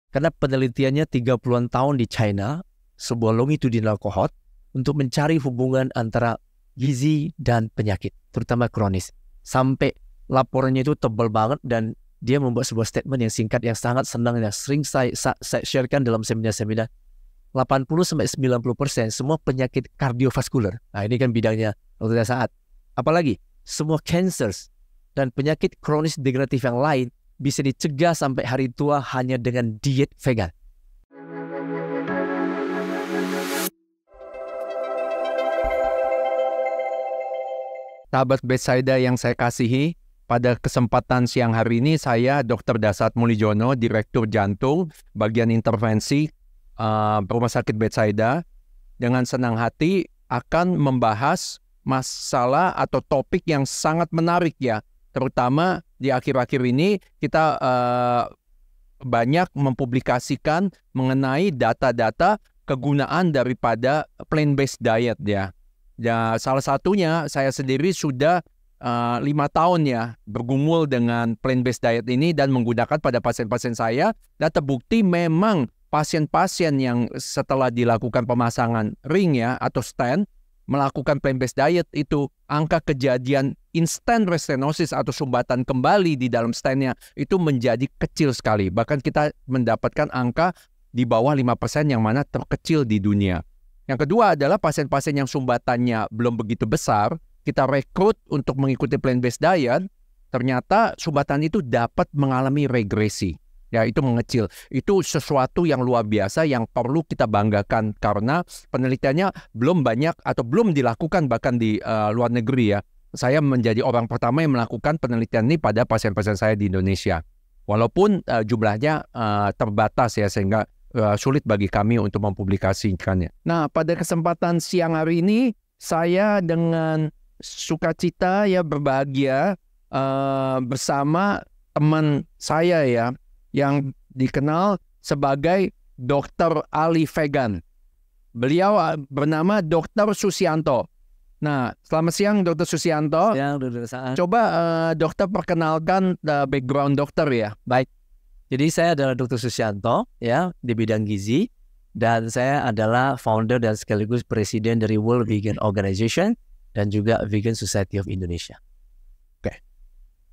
Karena penelitiannya 30-an tahun di China, sebuah longitudinal cohort, untuk mencari hubungan antara gizi dan penyakit, terutama kronis. Sampai laporannya itu tebal banget dan dia membuat sebuah statement yang singkat yang sangat senang yang sering saya sharekan dalam seminar-seminar. 80-90% semua penyakit kardiovaskuler. Nah, ini kan bidangnya Dr. Saad. Apalagi semua cancers dan penyakit kronis degeneratif yang lain bisa dicegah sampai hari tua hanya dengan diet vegan. Sahabat Bethsaida yang saya kasihi, pada kesempatan siang hari ini saya Dr. Dasat Mulijono, Direktur Jantung, Bagian Intervensi Rumah Sakit Bethsaida, dengan senang hati akan membahas masalah atau topik yang sangat menarik ya. Terutama di akhir-akhir ini kita banyak mempublikasikan mengenai data-data kegunaan daripada plant-based diet ya. Ya, salah satunya saya sendiri sudah 5 tahun ya bergumul dengan plant-based diet ini dan menggunakan pada pasien-pasien saya, dan terbukti memang pasien-pasien yang setelah dilakukan pemasangan ring ya atau stent melakukan plant-based diet itu angka kejadian instant restenosis atau sumbatan kembali di dalam stentnya itu menjadi kecil sekali. Bahkan kita mendapatkan angka di bawah 5% yang mana terkecil di dunia. Yang kedua adalah pasien-pasien yang sumbatannya belum begitu besar, kita rekrut untuk mengikuti plant-based diet, ternyata sumbatan itu dapat mengalami regresi. Ya, itu mengecil. Itu sesuatu yang luar biasa yang perlu kita banggakan karena penelitiannya belum banyak atau belum dilakukan bahkan di luar negeri ya. Saya menjadi orang pertama yang melakukan penelitian ini pada pasien-pasien saya di Indonesia. Walaupun jumlahnya terbatas ya sehingga sulit bagi kami untuk mempublikasikannya. Nah, pada kesempatan siang hari ini saya dengan sukacita ya berbahagia bersama teman saya ya yang dikenal sebagai Dr. Ali Vegan. Beliau bernama Dr. Susianto. Nah, selamat siang Dr. Susianto. Ya, Dr. Saad. Coba dokter perkenalkan background dokter ya. Baik. Jadi saya adalah Dr. Susianto ya di bidang gizi dan saya adalah founder dan sekaligus presiden dari World Vegan Organization dan juga Vegan Society of Indonesia.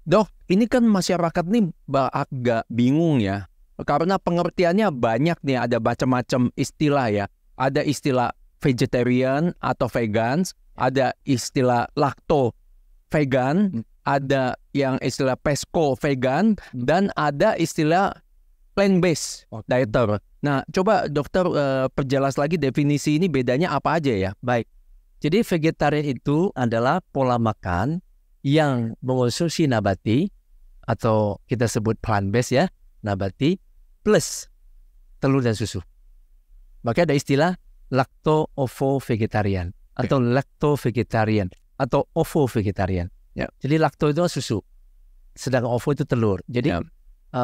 Dok, ini kan masyarakat nih agak bingung ya, karena pengertiannya banyak nih, ada macam-macam istilah ya. Ada istilah vegetarian atau vegans, ada istilah lacto vegan, ada yang istilah pesco vegan, dan ada istilah plant-based dieter. Nah, coba dokter perjelas lagi definisi ini bedanya apa aja ya? Baik, jadi vegetarian itu adalah pola makan yang mengonsumsi nabati atau kita sebut plant-based ya, nabati plus telur dan susu. Maka ada istilah lacto-ovo-vegetarian atau lacto-vegetarian atau ovo-vegetarian. Ya. Jadi lacto itu susu, sedangkan ovo itu telur. Jadi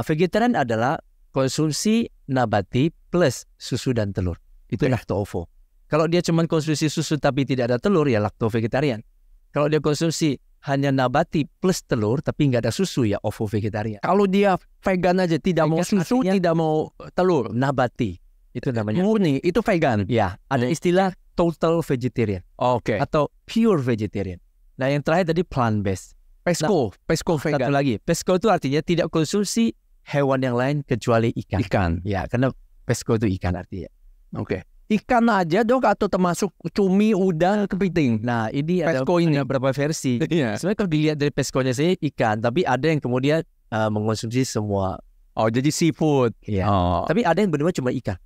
vegetarian adalah konsumsi nabati plus susu dan telur. Itu lacto-ovo. Kalau dia cuma konsumsi susu tapi tidak ada telur, ya lacto-vegetarian. Kalau dia konsumsi hanya nabati plus telur tapi nggak ada susu, ya ovo-vegetarian. Kalau dia vegan aja, tidak Vegan mau susu, artinya tidak mau telur, nabati, itu namanya. murni, itu vegan. Ya, ada istilah total vegetarian Oke. atau pure vegetarian. Nah, yang terakhir tadi plant-based. Pesco vegan. Satu lagi, pesco itu artinya tidak konsumsi hewan yang lain kecuali ikan. Ikan. Ya, karena pesco itu ikan artinya. Oke. Ikan aja dok atau termasuk cumi, udang, kepiting? Nah, ini Pesco ini. ada beberapa versi. Iya. Sebenarnya kalau dilihat dari pesconya saya ikan, tapi ada yang kemudian mengonsumsi semua. Oh, jadi seafood. Ya. Oh, Tapi ada yang benar-benar cuma ikan.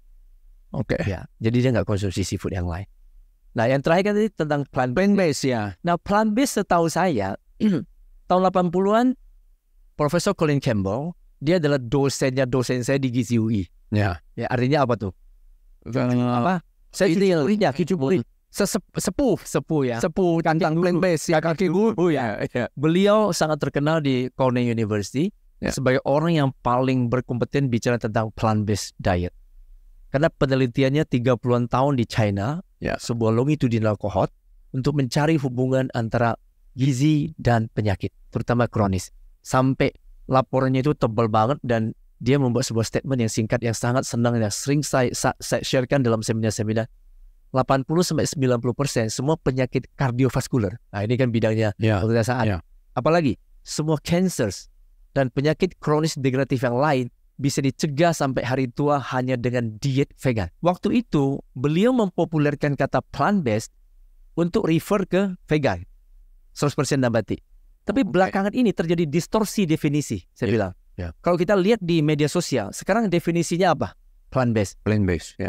oke. Ya, jadi dia nggak konsumsi seafood yang lain. Nah, yang terakhir kan tadi tentang Plant-based ya. Nah, plant-based setahu saya, tahun 80-an, Profesor Colin Campbell, dia adalah dosen saya di Gizi UI. Ya. Ya, artinya apa tuh? Apa? Saya cucu murid. Sepuh ya. Sepuh tentang plant-based ya, kaki guru ya. Beliau sangat terkenal di Cornell University sebagai orang yang paling berkompeten bicara tentang plant-based diet. Karena penelitiannya 30-an tahun di China, sebuah longitudinal cohort untuk mencari hubungan antara gizi dan penyakit, terutama kronis. Sampai laporannya itu tebal banget dan dia membuat sebuah statement yang singkat yang sangat senang, yang sering saya sharekan dalam seminar-seminar. 80-90% semua penyakit kardiovaskular. Nah, ini kan bidangnya Dr. Saad. Apalagi semua cancers dan penyakit kronis degeneratif yang lain bisa dicegah sampai hari tua hanya dengan diet vegan. Waktu itu beliau mempopulerkan kata plant-based untuk refer ke vegan, 100% nabati. Tapi belakangan ini terjadi distorsi definisi, saya bilang. Kalau kita lihat di media sosial, sekarang definisinya apa? Plant-based.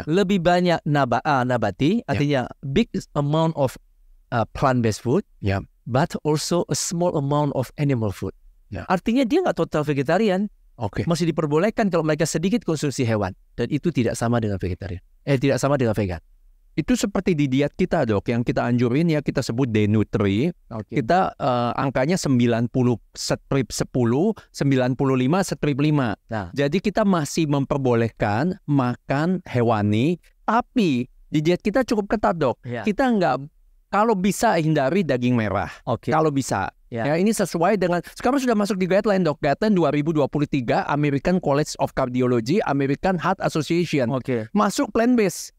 Lebih banyak nabati, artinya big amount of plant-based food, but also a small amount of animal food. Artinya dia nggak total vegetarian, masih diperbolehkan kalau mereka sedikit konsumsi hewan, dan itu tidak sama dengan vegetarian. Tidak sama dengan vegan. Itu seperti di diet kita, Dok, yang kita anjurin ya, kita sebut denutri. Kita angkanya 90 strip 10, 95 strip 5. Nah, jadi kita masih memperbolehkan makan hewani, tapi di diet kita cukup ketat, Dok. Kita nggak, kalau bisa hindari daging merah. Kalau bisa. Ya, ini sesuai dengan, sekarang sudah masuk di guideline, Dok. Guideline 2023 American College of Cardiology, American Heart Association. Masuk plant-based.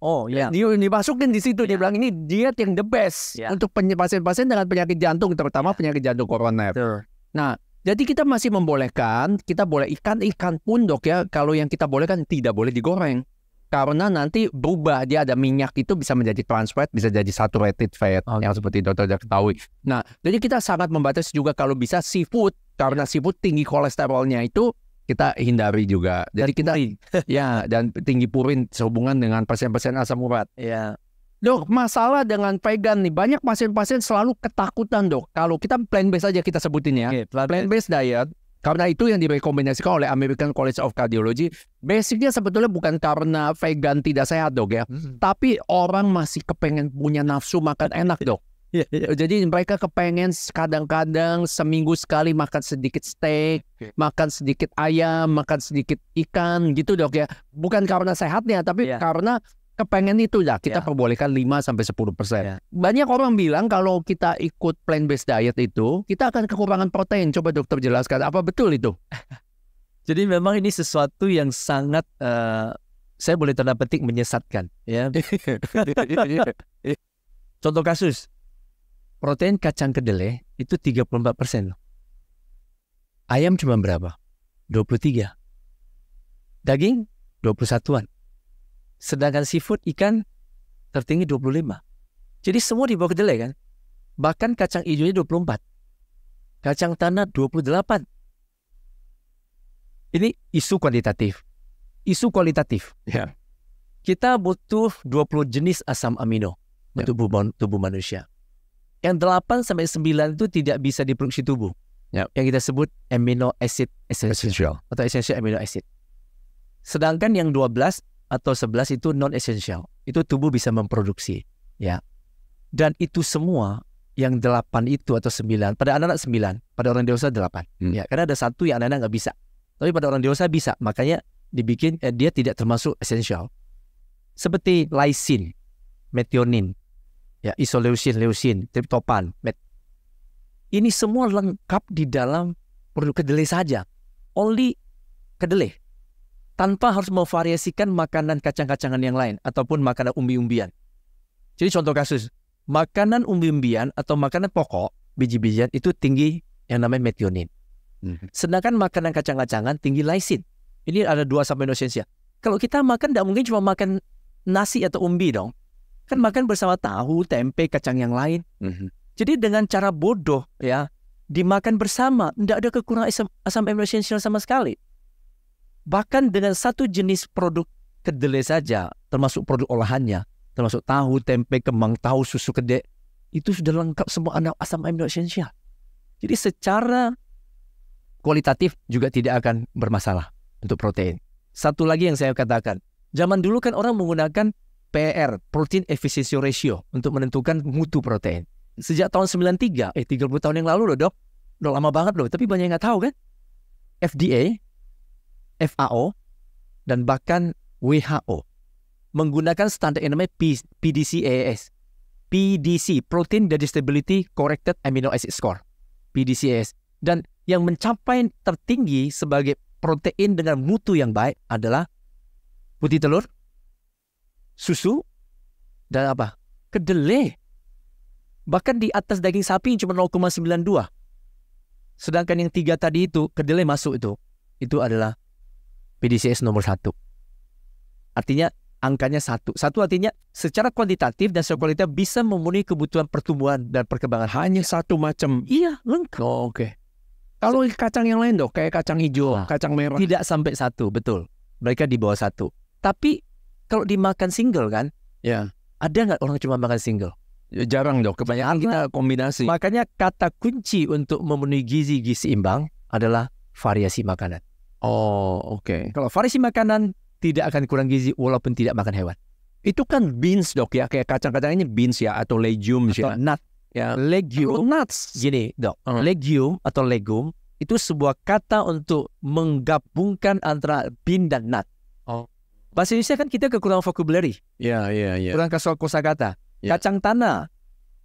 Dimasukin di situ. Dia bilang ini diet yang the best untuk pasien-pasien dengan penyakit jantung, terutama penyakit jantung koroner. Nah, jadi kita masih membolehkan, kita boleh ikan pun, Dok, ya. Kalau yang kita bolehkan tidak boleh digoreng. Karena nanti berubah, dia ada minyak itu bisa menjadi trans fat, bisa jadi saturated fat, yang seperti dokter sudah ketahui. Nah, jadi kita sangat membatasi juga kalau bisa seafood, karena seafood tinggi kolesterolnya itu kita hindari juga. Jadi kita dan tinggi purin sehubungan dengan pasien-pasien asam urat. Dok, masalah dengan vegan nih, banyak pasien-pasien selalu ketakutan, Dok. Kalau kita plant-based aja kita sebutin ya, plant-based diet. Karena itu yang direkomendasikan oleh American College of Cardiology. Basicnya sebetulnya bukan karena vegan tidak sehat, Dok, ya. Tapi orang masih kepengen punya nafsu makan enak, Dok. Jadi mereka kepengen kadang-kadang seminggu sekali makan sedikit steak, makan sedikit ayam, makan sedikit ikan gitu, Dok, ya. Bukan karena sehatnya, tapi karena kepengen itu ya, kita perbolehkan 5-10%. Banyak orang bilang kalau kita ikut plant-based diet itu, kita akan kekurangan protein. Coba dokter jelaskan, apa betul itu? Jadi memang ini sesuatu yang sangat, saya boleh tanda petik menyesatkan. Contoh kasus, protein kacang kedelai itu 34%. Ayam cuma berapa? 23. Daging 21-an. Sedangkan seafood, ikan tertinggi 25. Jadi semua di bawah kedelai kan. Bahkan kacang hijaunya 24. Kacang tanah 28. Ini isu kuantitatif. Isu kualitatif. Kita butuh 20 jenis asam amino untuk tubuh manusia. Yang 8-9 itu tidak bisa diproduksi tubuh. Yang kita sebut amino acid essential atau essential amino acid. Sedangkan yang 12 atau 11 itu non-essential. Itu tubuh bisa memproduksi. Dan itu semua, yang 8 itu atau 9, pada anak-anak 9, pada orang dewasa 8. Karena ada satu yang anak-anak nggak bisa. Tapi pada orang dewasa bisa. Makanya dibikin, dia tidak termasuk essential. Seperti lysine, methionine, isoleucine, leucine, triptopan. Ini semua lengkap di dalam produk kedelai saja. Only kedelai. Tanpa harus memvariasikan makanan kacang-kacangan yang lain ataupun makanan umbi-umbian. Jadi contoh kasus, makanan umbi-umbian atau makanan pokok, biji-bijian itu tinggi yang namanya methionine. Sedangkan makanan kacang-kacangan tinggi lysine. Ini ada 2 amino esensial. Kalau kita makan, tidak mungkin cuma makan nasi atau umbi dong. Kan makan bersama tahu, tempe, kacang yang lain. Jadi dengan cara bodoh dimakan bersama, tidak ada kekurangan asam amino esensial sama sekali. Bahkan dengan satu jenis produk kedelai saja, termasuk produk olahannya, termasuk tahu, tempe, kemang, tahu, susu kedelai, itu sudah lengkap semua asam amino esensial. Jadi secara kualitatif juga tidak akan bermasalah untuk protein. Satu lagi yang saya katakan, zaman dulu kan orang menggunakan PER, Protein Efficiency Ratio, untuk menentukan mutu protein. Sejak tahun 93, 30 tahun yang lalu loh, Dok. Udah lama banget loh, tapi banyak yang nggak tahu kan. FDA, FAO, dan bahkan WHO menggunakan standar yang namanya PDCAAS. PDC, Protein Digestibility Corrected Amino Acid Score. PDCAAS. Dan yang mencapai tertinggi sebagai protein dengan mutu yang baik adalah putih telur, susu, dan apa? Kedelai. Bahkan di atas daging sapi cuma 0,92. Sedangkan yang 3 tadi itu, kedelai masuk itu adalah PDCS nomor 1. Artinya angkanya 1. 1 artinya secara kuantitatif dan secara kualitatif bisa memenuhi kebutuhan pertumbuhan dan perkembangan. Hanya satu macam. Iya, lengkap. Oh, oke. Kalau kacang yang lain dok, kayak kacang hijau, kacang merah. Tidak sampai 1, betul. Mereka di bawah 1. Tapi kalau dimakan single kan, Ya. ada nggak orang cuma makan single? Jarang dok, kebanyakan kita kombinasi. Makanya kata kunci untuk memenuhi gizi seimbang adalah variasi makanan. Oh, oke. Kalau variasi makanan tidak akan kurang gizi walaupun tidak makan hewan. Itu kan beans dok ya, kayak kacang-kacang ini beans ya, atau legumes Atau ya. nut. Ya. Legume, Nuts. gini dok, legume atau legum itu sebuah kata untuk menggabungkan antara bean dan nut. Oh. Bahasa Indonesia kan kita kekurangan vocabulary, Ya. kurang kosakata. Ya. Kacang tanah,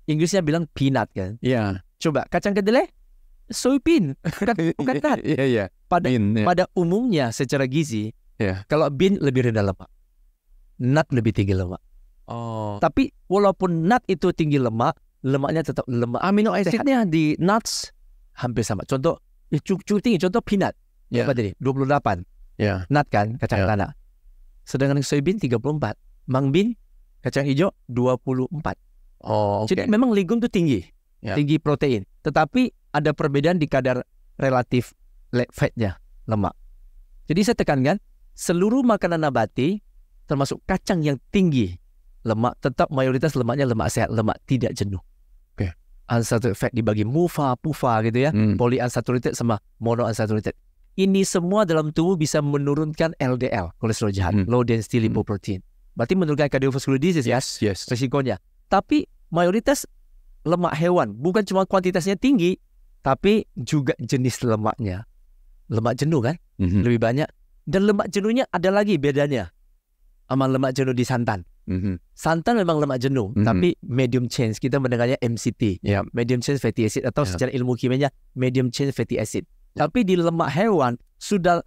Inggrisnya bilang peanut kan. Ya. Coba kacang kedelai, soybean, bukan nut. Iya. Pada umumnya secara gizi, kalau bean lebih rendah lemak, nut lebih tinggi lemak. Oh. Tapi walaupun nut itu tinggi lemak, lemaknya tetap lemak. Amino acidnya di nuts Hampir sama. Contoh cukup tinggi. Contoh peanut. Ya. Apa tadi? 28. Ya. Nut kan kacang tanah. Sedangkan soybean 34. Mung bean kacang hijau 24. Oh, oke. Jadi memang legum itu tinggi. Ya. Tinggi protein. Tetapi ada perbedaan di kadar relatif fatnya, lemak. Jadi saya tekankan, seluruh makanan nabati termasuk kacang yang tinggi lemak, tetap mayoritas lemaknya lemak sehat, lemak tidak jenuh. Oke. Unsaturated fat dibagi MUFA, PUFA gitu ya, polyunsaturated sama monounsaturated. Ini semua dalam tubuh bisa menurunkan LDL, kolesterol jahat, low density lipoprotein. Berarti menurunkan cardiovascular disease Yes. resikonya. Tapi mayoritas lemak hewan, bukan cuma kuantitasnya tinggi, tapi juga jenis lemaknya. Lemak jenuh kan, lebih banyak. Dan lemak jenuhnya ada lagi bedanya sama lemak jenuh di santan. Santan memang lemak jenuh, tapi medium chain, kita mendengarnya MCT, medium chain fatty acid, atau secara ilmu kimianya medium chain fatty acid. Tapi di lemak hewan sudah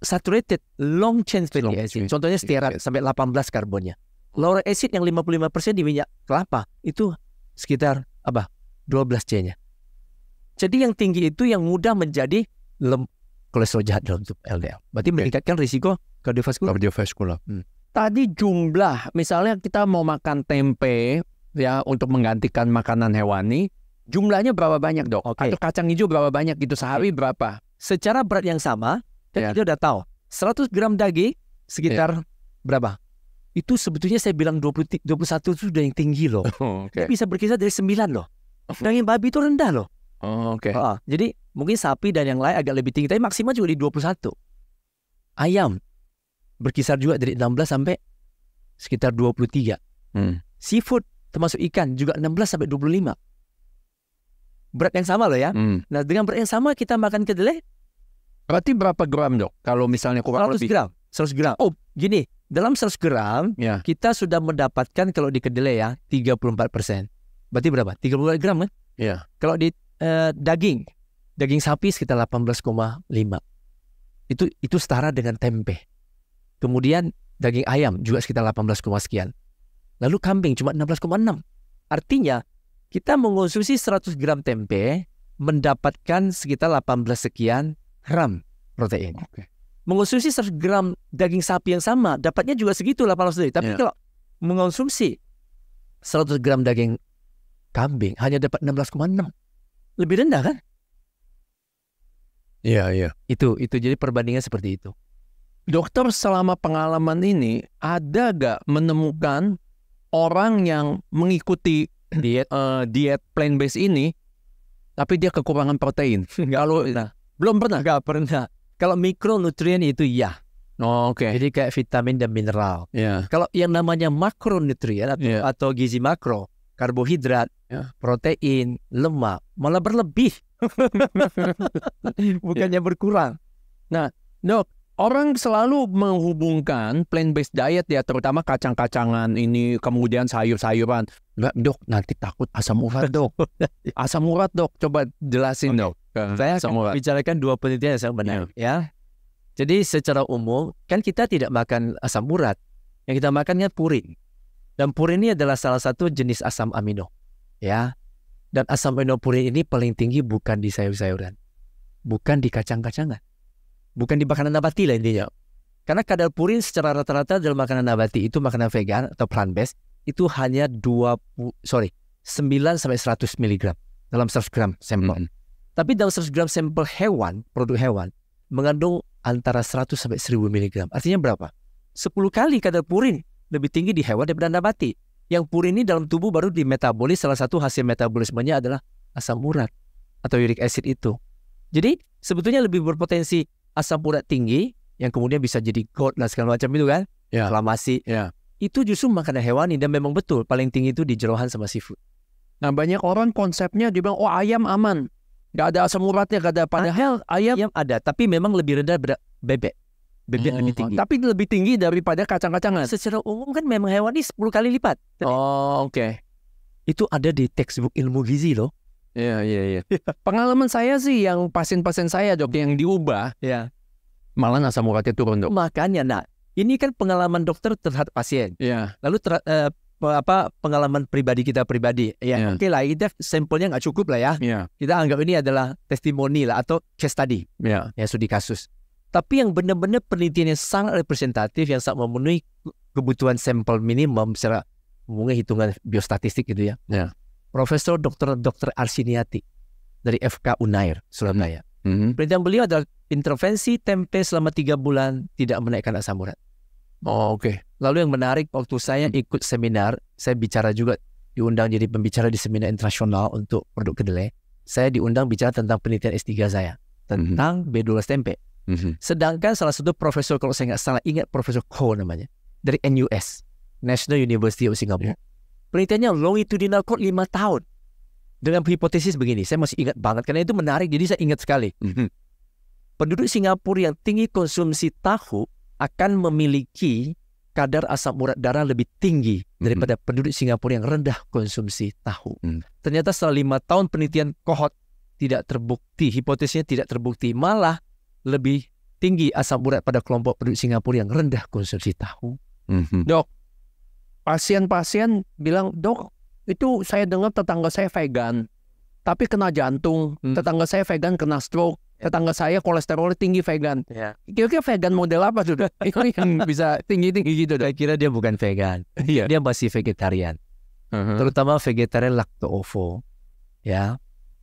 saturated long chain fatty acid. Contohnya stearat sampai 18 karbonnya. Lauric acid yang 55% di minyak kelapa itu sekitar 12 C-nya. Jadi yang tinggi itu yang mudah menjadi kolesterol jahat dalam tubuh, LDL. Berarti meningkatkan risiko kardiovaskular. Tadi jumlah, misalnya kita mau makan tempe ya untuk menggantikan makanan hewani, jumlahnya berapa banyak dok? Atau kacang hijau berapa banyak gitu sehari berapa? Secara berat yang sama, kan kita udah tahu 100 gram daging sekitar berapa? Itu sebetulnya saya bilang 21 itu sudah yang tinggi loh. Dia bisa berkisar dari 9 loh. Daging babi itu rendah loh. Jadi mungkin sapi dan yang lain agak lebih tinggi, tapi maksimal juga di 21. Ayam berkisar juga dari 16 sampai sekitar 23. Seafood termasuk ikan juga 16 sampai 25. Berat yang sama loh ya. Nah dengan berat yang sama kita makan kedelai. Berarti berapa gram dok? Kalau misalnya kurang 100 lebih. gram. 100 gram. Oh gini, dalam 100 gram kita sudah mendapatkan kalau di kedelai ya 34%. Berarti berapa? 34 gram kan? Ya. Kalau di daging sapi sekitar 18,5. Itu setara dengan tempe. Kemudian daging ayam juga sekitar 18, sekian. Lalu kambing cuma 16,6. Artinya kita mengonsumsi 100 gram tempe mendapatkan sekitar 18 sekian gram protein. Mengonsumsi 100 gram daging sapi yang sama dapatnya juga segitu 18 sekian. Tapi kalau mengonsumsi 100 gram daging kambing hanya dapat 16,6. Lebih rendah kan? Iya. Itu jadi perbandingan seperti itu. Dokter selama pengalaman ini ada gak menemukan orang yang mengikuti diet plant based ini tapi dia kekurangan protein? Belum pernah. Nggak pernah. Kalau mikronutrien itu ya. Jadi kayak vitamin dan mineral. Kalau yang namanya makronutrien atau gizi makro, karbohidrat, protein, lemak malah berlebih. Bukannya berkurang. Nah, dok, orang selalu menghubungkan plant-based diet ya, terutama kacang-kacangan ini, kemudian sayur-sayuran. Nggak, dok, nanti takut asam urat, dok. Asam urat, dok. Coba jelasin, dok. Saya akan bicarakan 2 penelitian yang sangat menarik. Ya. Jadi secara umum kan kita tidak makan asam urat, yang kita makannya purin. Dan purin ini adalah salah satu jenis asam amino, ya. Dan asam amino purin ini paling tinggi bukan di sayur-sayuran, bukan di kacang-kacangan, bukan di makanan nabati lah intinya. Karena kadar purin secara rata-rata dalam makanan nabati itu makanan vegan atau plant based itu hanya 9 sampai 100 mg dalam 100 gram sampel. Tapi dalam 100 gram sampel hewan, produk hewan mengandung antara 100 sampai 1000 mg. Artinya berapa? 10 kali kadar purin lebih tinggi di hewan daripada nabati. Yang purin ini dalam tubuh baru dimetabolis, salah satu hasil metabolismenya adalah asam urat atau uric acid itu. Jadi sebetulnya lebih berpotensi asam urat tinggi yang kemudian bisa jadi GORD dan segala macam itu kan, inflamasi. Itu justru makanan hewani dan memang betul paling tinggi itu di jeroan sama seafood. Nah banyak orang konsepnya dibilang ayam aman, nggak ada asam uratnya, nggak ada. Padahal ayam ada, tapi memang lebih rendah bebek. Bebek lebih tinggi. Tapi lebih tinggi daripada kacang-kacangan. Secara umum kan memang hewani 10 kali lipat. Oke. Itu ada di textbook ilmu gizi loh. Iya. Pengalaman saya sih yang pasien-pasien saya dok yang diubah, malah asam uratnya turun dok. Makanya, ini kan pengalaman dokter terhadap pasien. Lalu pengalaman pribadi kita pribadi. Oke lah, kita sampelnya nggak cukup lah ya. Kita anggap ini adalah testimoni lah atau case study. Ya studi kasus. Tapi yang benar-benar penelitian yang sangat representatif, yang sangat memenuhi kebutuhan sampel minimum secara umumnya hitungan biostatistik gitu ya. Profesor Dr. Arsiniati dari FK Unair, Surabaya. Penelitian beliau adalah intervensi tempe selama 3 bulan tidak menaikkan asam urat. Oke. Lalu yang menarik, waktu saya ikut seminar, saya bicara juga, diundang jadi pembicara di seminar internasional untuk produk kedelai. Saya diundang bicara tentang penelitian S3 saya tentang B12 tempe. Sedangkan salah satu profesor, kalau saya nggak salah ingat, Profesor Ko namanya, dari NUS, National University of Singapore. Penelitiannya longitudinal cohort 5 tahun. Dengan hipotesis begini, saya masih ingat banget, karena itu menarik, jadi saya ingat sekali. Penduduk Singapura yang tinggi konsumsi tahu akan memiliki kadar asam urat darah lebih tinggi daripada penduduk Singapura yang rendah konsumsi tahu. Ternyata setelah 5 tahun penelitian kohort tidak terbukti, hipotesisnya tidak terbukti, malah lebih tinggi asam urat pada kelompok penduduk Singapura yang rendah konsumsi tahu. Dok, pasien-pasien bilang, dok, itu saya dengar tetangga saya vegan, tapi kena jantung. Tetangga saya vegan kena stroke. Tetangga saya kolesterol tinggi vegan. Kira-kira vegan model apa sudah? Yang bisa tinggi-tinggi gitu. Saya kira dia bukan vegan. Dia masih vegetarian. Terutama vegetarian lacto-ovo. Ya.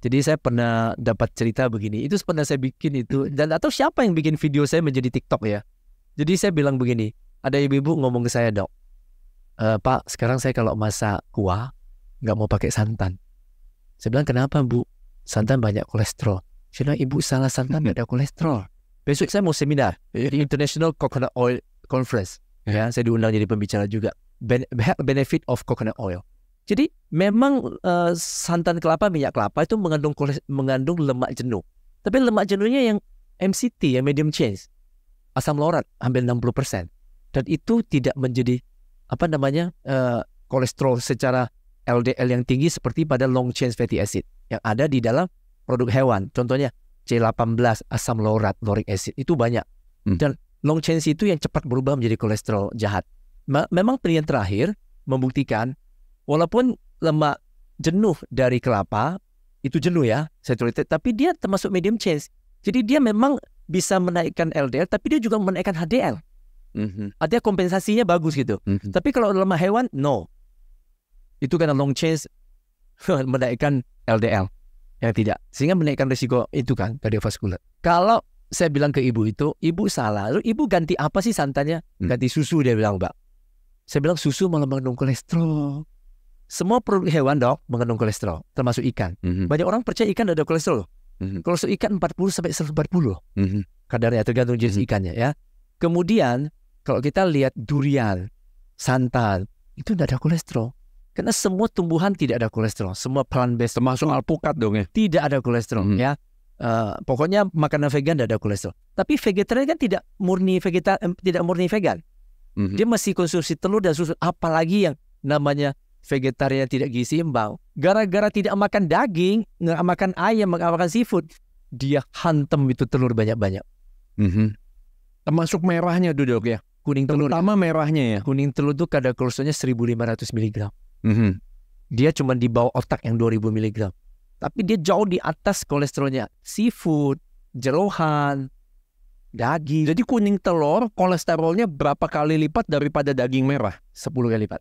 Jadi saya pernah dapat cerita begini. Itu pernah saya bikin itu. Dan atau siapa yang bikin video saya menjadi TikTok ya. Jadi saya bilang begini. Ada ibu-ibu ngomong ke saya, dok, Pak, sekarang saya kalau masak kuah nggak mau pakai santan. Saya bilang, kenapa Bu? Santan banyak kolesterol. Saya bilang, ibu salah, santan nggak ada kolesterol. Besok saya mau seminar di International Coconut Oil Conference. Ya, saya diundang jadi pembicara juga. Benefit of coconut oil. Jadi memang santan kelapa, minyak kelapa itu mengandung lemak jenuh. Tapi lemak jenuhnya yang MCT, yang medium chain, asam laurat hampir 60%. Dan itu tidak menjadi kolesterol secara LDL yang tinggi seperti pada long chain fatty acid yang ada di dalam produk hewan. Contohnya C18 asam laurat, lauric acid itu banyak. Dan long chain itu yang cepat berubah menjadi kolesterol jahat. Memang penelitian terakhir membuktikan walaupun lemak jenuh dari kelapa itu jenuh ya, saturated, tapi dia termasuk medium chain. Jadi dia memang bisa menaikkan LDL, tapi dia juga menaikkan HDL. Artinya kompensasinya bagus gitu. Tapi kalau lemak hewan, no. Itu karena long chain menaikkan LDL yang tidak, sehingga menaikkan risiko itu kan kardiovaskular. Kalau saya bilang ke ibu itu, ibu salah. Lalu ibu ganti apa sih santannya? Ganti susu, dia bilang, Mbak. Saya bilang susu malah mengandung kolesterol. Semua produk hewan, dok, mengandung kolesterol, termasuk ikan. Banyak orang percaya ikan ada kolesterol. Kolesterol ikan 40 sampai 140 kadarnya, tergantung jenis ikannya ya. Kemudian kalau kita lihat durian, santan, itu tidak ada kolesterol. Karena semua tumbuhan tidak ada kolesterol, semua plant based, termasuk alpukat dong ya, tidak ada kolesterol ya. Pokoknya makanan vegan tidak ada kolesterol. Tapi vegetarian kan tidak murni vegan. Dia masih konsumsi telur dan susu. Apalagi yang namanya vegetarian tidak gizi seimbang, gara-gara tidak makan daging, nggak makan ayam, nggak makan seafood, dia hantam itu telur banyak-banyak. Termasuk merahnya tuh dok ya. Kuning telur. Terutama merahnya ya. Kuning telur tuh kadar kolesterolnya 1.500 mg. Dia cuma di bawah otak yang 2.000 mg. Tapi dia jauh di atas kolesterolnya seafood, jeroan, daging. Jadi kuning telur kolesterolnya berapa kali lipat daripada daging merah? 10 kali lipat.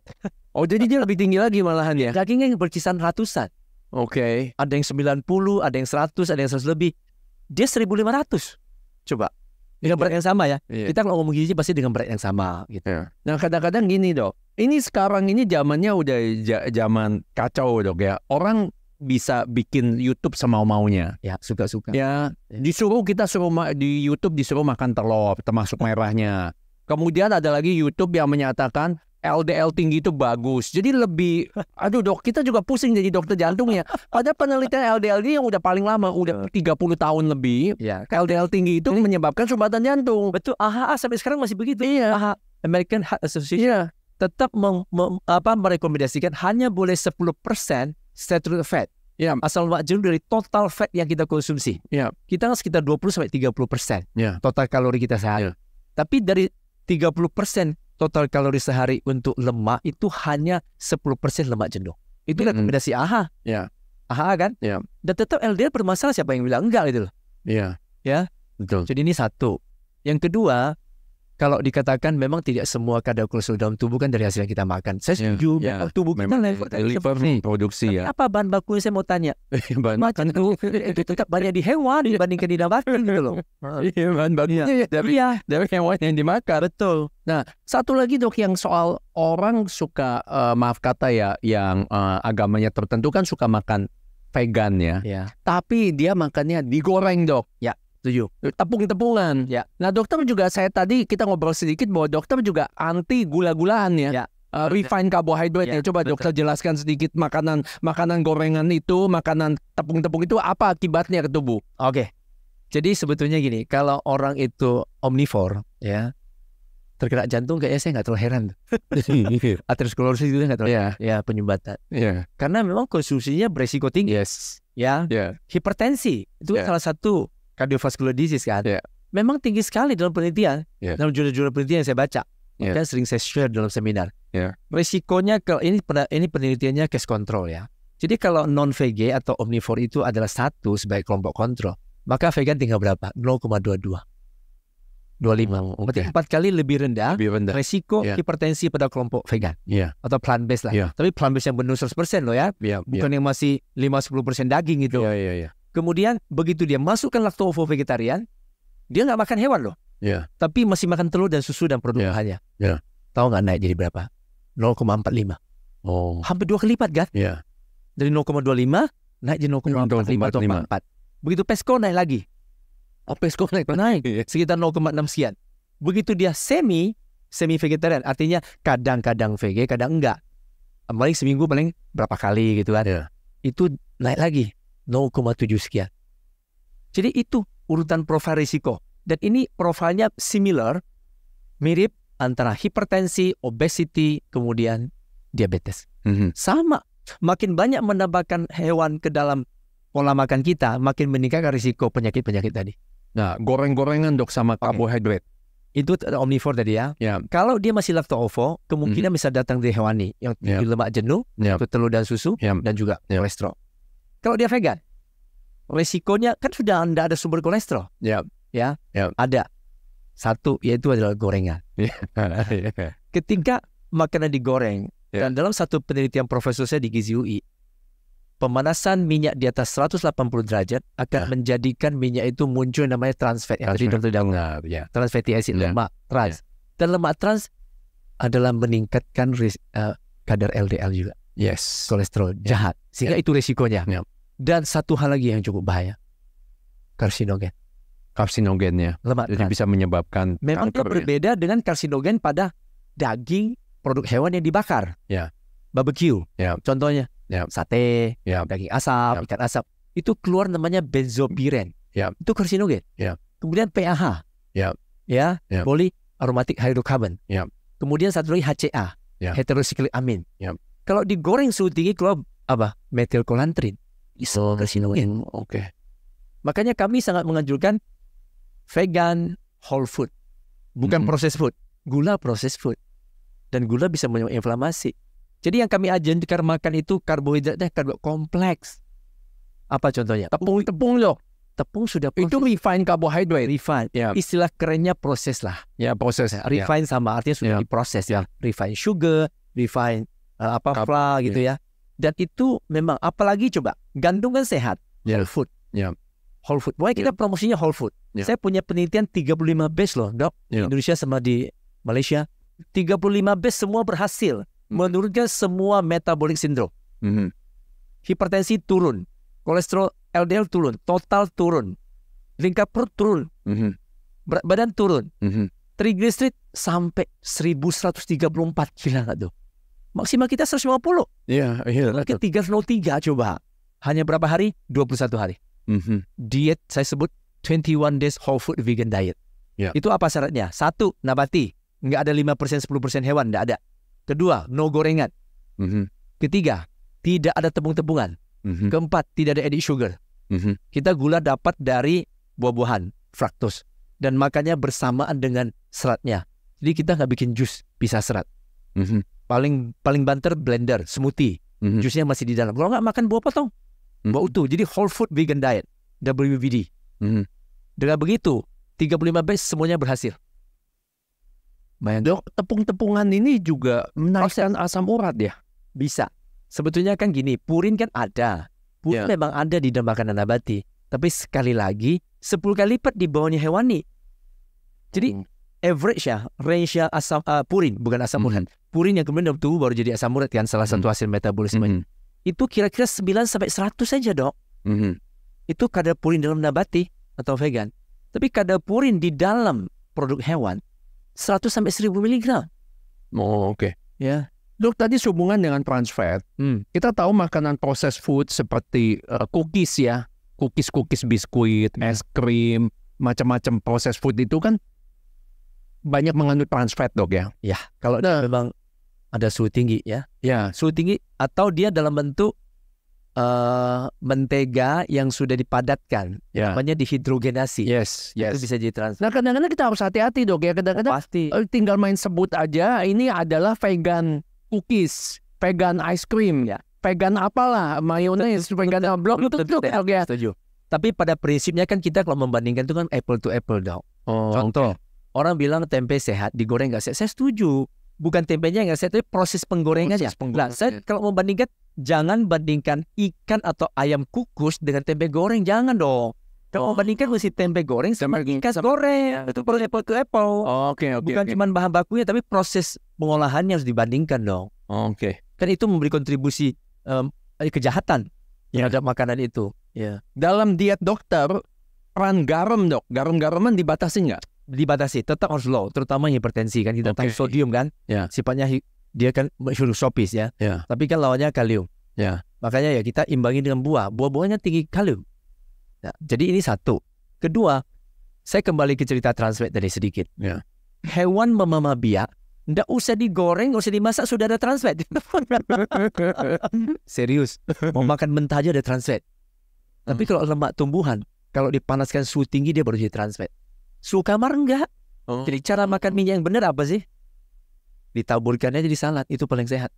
Oh, jadi dia lebih tinggi lagi malahan ya? Dagingnya yang berkisar ratusan. Oke. Ada yang 90, ada yang 100, ada yang 100 lebih. Dia 1.500. Coba. Dengan berat yang sama ya. Kita kalau ngomong gizi pasti dengan berat yang sama gitu. Nah kadang-kadang gini dok. Ini sekarang ini zamannya udah zaman kacau dok ya. Orang bisa bikin YouTube semau-maunya. Ya, suka-suka. Ya, disuruh di YouTube disuruh makan telur, termasuk merahnya. Kemudian ada lagi YouTube yang menyatakan LDL tinggi itu bagus. Jadi lebih, aduh dok, kita juga pusing jadi dokter jantung ya. Pada penelitian LDL ini yang udah paling lama, udah 30 tahun lebih. Ya. LDL tinggi itu menyebabkan sumbatan jantung. Betul, AHA sampai sekarang masih begitu. Iya. AHA, American Heart Association, tetap merekomendasikan hanya boleh 10% saturated fat. Ya. Asal lemak jenuh dari total fat yang kita konsumsi. Ya. Kita kan sekitar 20-30% total kalori kita sehari. Tapi dari 30% total kalori sehari untuk lemak itu hanya 10% lemak jenuh. Itu rekomendasi AHA. Ya. AHA kan? Ya. Dan tetap LDL bermasalah, siapa yang bilang enggak gitu loh. Iya. Ya. Betul. Jadi ini satu. Yang kedua, kalau dikatakan memang tidak semua kadar kolesterol dalam tubuh kan dari hasil yang kita makan. Saya setuju, tubuh kita liver produksi ya. Apa bahan bakunya saya mau tanya? Makan itu tetap banyak di hewan dibandingkan di nabati gitu loh. Iya, bahan bakunya dari hewan yang dimakan. Betul. Nah, satu lagi dok yang soal orang suka maaf kata ya, yang agamanya tertentu kan suka makan vegan ya. Tapi dia makannya digoreng dok. Ya. Setuju. Tepung-tepungan. Ya. Nah dokter juga, saya tadi kita ngobrol sedikit bahwa dokter juga anti gula-gulaan ya. Refined carbohydrate ya. Coba dokter jelaskan sedikit makanan gorengan itu, makanan tepung-tepung itu apa akibatnya ke tubuh? Oke. Jadi sebetulnya gini, kalau orang itu omnivore ya, terkena jantung kayaknya saya nggak terlalu heran. Aterosklerosis itu nggak terlalu penyumbatan. Karena memang konsumsinya beresiko tinggi. Hipertensi itu salah satu cardiovascular disease kan. Memang tinggi sekali dalam penelitian. Dalam jurnal-jurnal penelitian yang saya baca. Dan sering saya share dalam seminar. Resikonya kalau ini penelitiannya case control ya. Jadi kalau non-VG atau omnivore itu adalah 1 sebagai kelompok kontrol, maka vegan tinggal berapa? 0,22. 25. Berarti 4 kali lebih rendah resiko hipertensi pada kelompok vegan. Atau plant-based lah. Tapi plant-based yang benar 100% loh ya. Bukan yang masih 5-10% daging gitu. Kemudian begitu dia masukkan lakto-ovo vegetarian, dia nggak makan hewan loh. Tapi masih makan telur dan susu dan produk bahannya. Tahu nggak naik jadi berapa? 0,45. Hampir 2 kali lipat kan? Dari 0,25 naik jadi 0,45 atau 0,4. Begitu PESCO naik lagi. PESCO naik sekitar 0,6 sekian. Begitu dia semi vegetarian, artinya kadang-kadang VG, kadang enggak. Paling seminggu paling berapa kali gitu kan. Itu naik lagi 0,7 sekian. Jadi itu urutan profil risiko. Dan ini profilnya similar, mirip antara hipertensi, obesity, kemudian diabetes. Sama. Makin banyak menambahkan hewan ke dalam pola makan kita, makin meningkatkan risiko penyakit-penyakit tadi. Nah, goreng-gorengan dok sama karbohidrat. Itu omnivore tadi ya. Kalau dia masih lakto-ovo, kemungkinan bisa datang dari hewani yang tinggi lemak jenuh, itu telur dan susu, dan juga kolesterol. Kalau dia vegan, resikonya kan sudah tidak ada sumber kolesterol. Ada. Satu, yaitu adalah gorengan. Ketika makanan digoreng, dan dalam satu penelitian profesor saya di Gizi UI, pemanasan minyak di atas 180 derajat akan menjadikan minyak itu muncul namanya trans fat. Yang tadi dokter bilang, trans fatty acid, lemak trans. Dan lemak trans adalah meningkatkan kadar LDL juga. Kolesterol jahat. Sehingga itu risikonya. Dan satu hal lagi yang cukup bahaya, karsinogen ya. Lemak jadi bisa menyebabkan memang kanker, berbeda dengan karsinogen pada daging produk hewan yang dibakar. Barbecue. Contohnya sate, daging asap, ikan asap. Itu keluar namanya benzopiren. Itu karsinogen. Kemudian PAH. Polyaromatic hydrocarbon. Kemudian satu lagi HCA. Heterocyclic amine. Kalau digoreng suhu tinggi keluar apa? Metilkolantrin. Itu karsinogen. Makanya kami sangat menganjurkan vegan whole food. bukan processed food. Gula processed food. Dan gula bisa menyebabkan inflamasi. Jadi yang kami ajarkan makan itu karbohidratnya kompleks. Apa contohnya? Tepung dok. Tepung sudah Itu refined carbohydrate. refined. Ya. Istilah kerennya proses lah. Ya, proses. Refined sama artinya sudah diproses. Refined sugar, refined flour gitu ya. Dan itu memang apalagi coba gantung kan sehat. Whole food. Whole food. Pokoknya kita promosinya whole food. Saya punya penelitian 35 batch loh, Dok. Indonesia sama di Malaysia. 35 batch semua berhasil menurunkan semua metabolic syndrome. Hipertensi turun, kolesterol LDL turun, total turun, lingkar perut turun, berat badan turun, triglycerid sampai 1134, gila nggak tuh? Maksimal kita 150. Iya. Kita 303 coba. Hanya berapa hari? 21 hari. Diet saya sebut 21 days whole food vegan diet. Itu apa syaratnya? 1, nabati. Nggak ada 5%, 10% hewan, nggak ada. Kedua, no gorengan. Ketiga, tidak ada tepung-tepungan. Keempat, tidak ada added sugar. Kita gula dapat dari buah-buahan, fructose. Dan makannya bersamaan dengan seratnya. Jadi kita nggak bikin jus, pisah serat. Paling banter blender, smoothie. Jusnya masih di dalam. Kalau nggak makan buah potong, buah utuh. Jadi whole food vegan diet, WVD. Dengan begitu, 35 batch semuanya berhasil. Dok, tepung-tepungan ini juga menaikkan asam urat ya? Bisa. Sebetulnya kan gini, purin kan ada. Purin memang ada di dalam makanan nabati. Tapi sekali lagi, 10 kali lipat di bawahnya hewani. Jadi average ya, range ya asam purin, bukan asam urat. Purin yang kemudian dalam tubuh baru jadi asam urat kan, salah satu hasil metabolisme. Itu kira-kira 9 sampai 100 saja, Dok. Itu kadar purin dalam nabati atau vegan. Tapi kadar purin di dalam produk hewan 100 sampai 1000 mg. Oh, oke. Ya. Dok, tadi sehubungan dengan trans fat. Kita tahu makanan processed food seperti cookies ya. Cookies, biskuit, es krim, macam-macam processed food itu kan banyak mengandung trans fat, Dok ya. Ya, kalau memang ada suhu tinggi ya. Ya, suhu tinggi atau dia dalam bentuk mentega yang sudah dipadatkan, namanya dihidrogenasi. Yes. Itu bisa jadi trans. Nah, kadang-kadang kita harus hati-hati, Dok ya. Kadang-kadang pasti tinggal main sebut aja ini adalah vegan cookies, vegan ice cream, vegan apalah, mayones, vegan blok itu ya. Setuju. Tapi pada prinsipnya kan kita kalau membandingkan itu kan apple to apple, Dok. Contoh, orang bilang tempe sehat, digoreng nggak sehat. Saya setuju. Bukan tempenya nggak sehat, tapi proses penggorengannya. Nah, saya kalau membandingkan, jangan bandingkan ikan atau ayam kukus dengan tempe goreng, jangan dong. Kalau membandingkan mesti tempe goreng sama ikan goreng, itu perlu apple to apple. Oke. Bukan cuma bahan bakunya, tapi proses pengolahannya harus dibandingkan dong. Oke. Kan itu memberi kontribusi kejahatan terhadap makanan itu. Dalam diet dokter, peran garam, Dok, garam-garaman dibatasi nggak? Dibatasi, tetap harus low, terutama hipertensi kan kita tahu sodium kan, sifatnya dia kan hygroscopis ya. Tapi kan lawannya kalium. Makanya ya kita imbangi dengan buah-buahnya tinggi kalium. Jadi ini satu. Kedua, saya kembali ke cerita trans fat tadi sedikit. Hewan memama biak, nggak usah digoreng, nggak usah dimasak, sudah ada trans fat. Serius, mau makan mentah aja ada trans fat. Tapi kalau lemak tumbuhan, kalau dipanaskan suhu tinggi dia baru jadi trans fat. Suhu kamar enggak. Jadi cara makan minyak yang benar apa sih? Ditaburkannya jadi salad, itu paling sehat.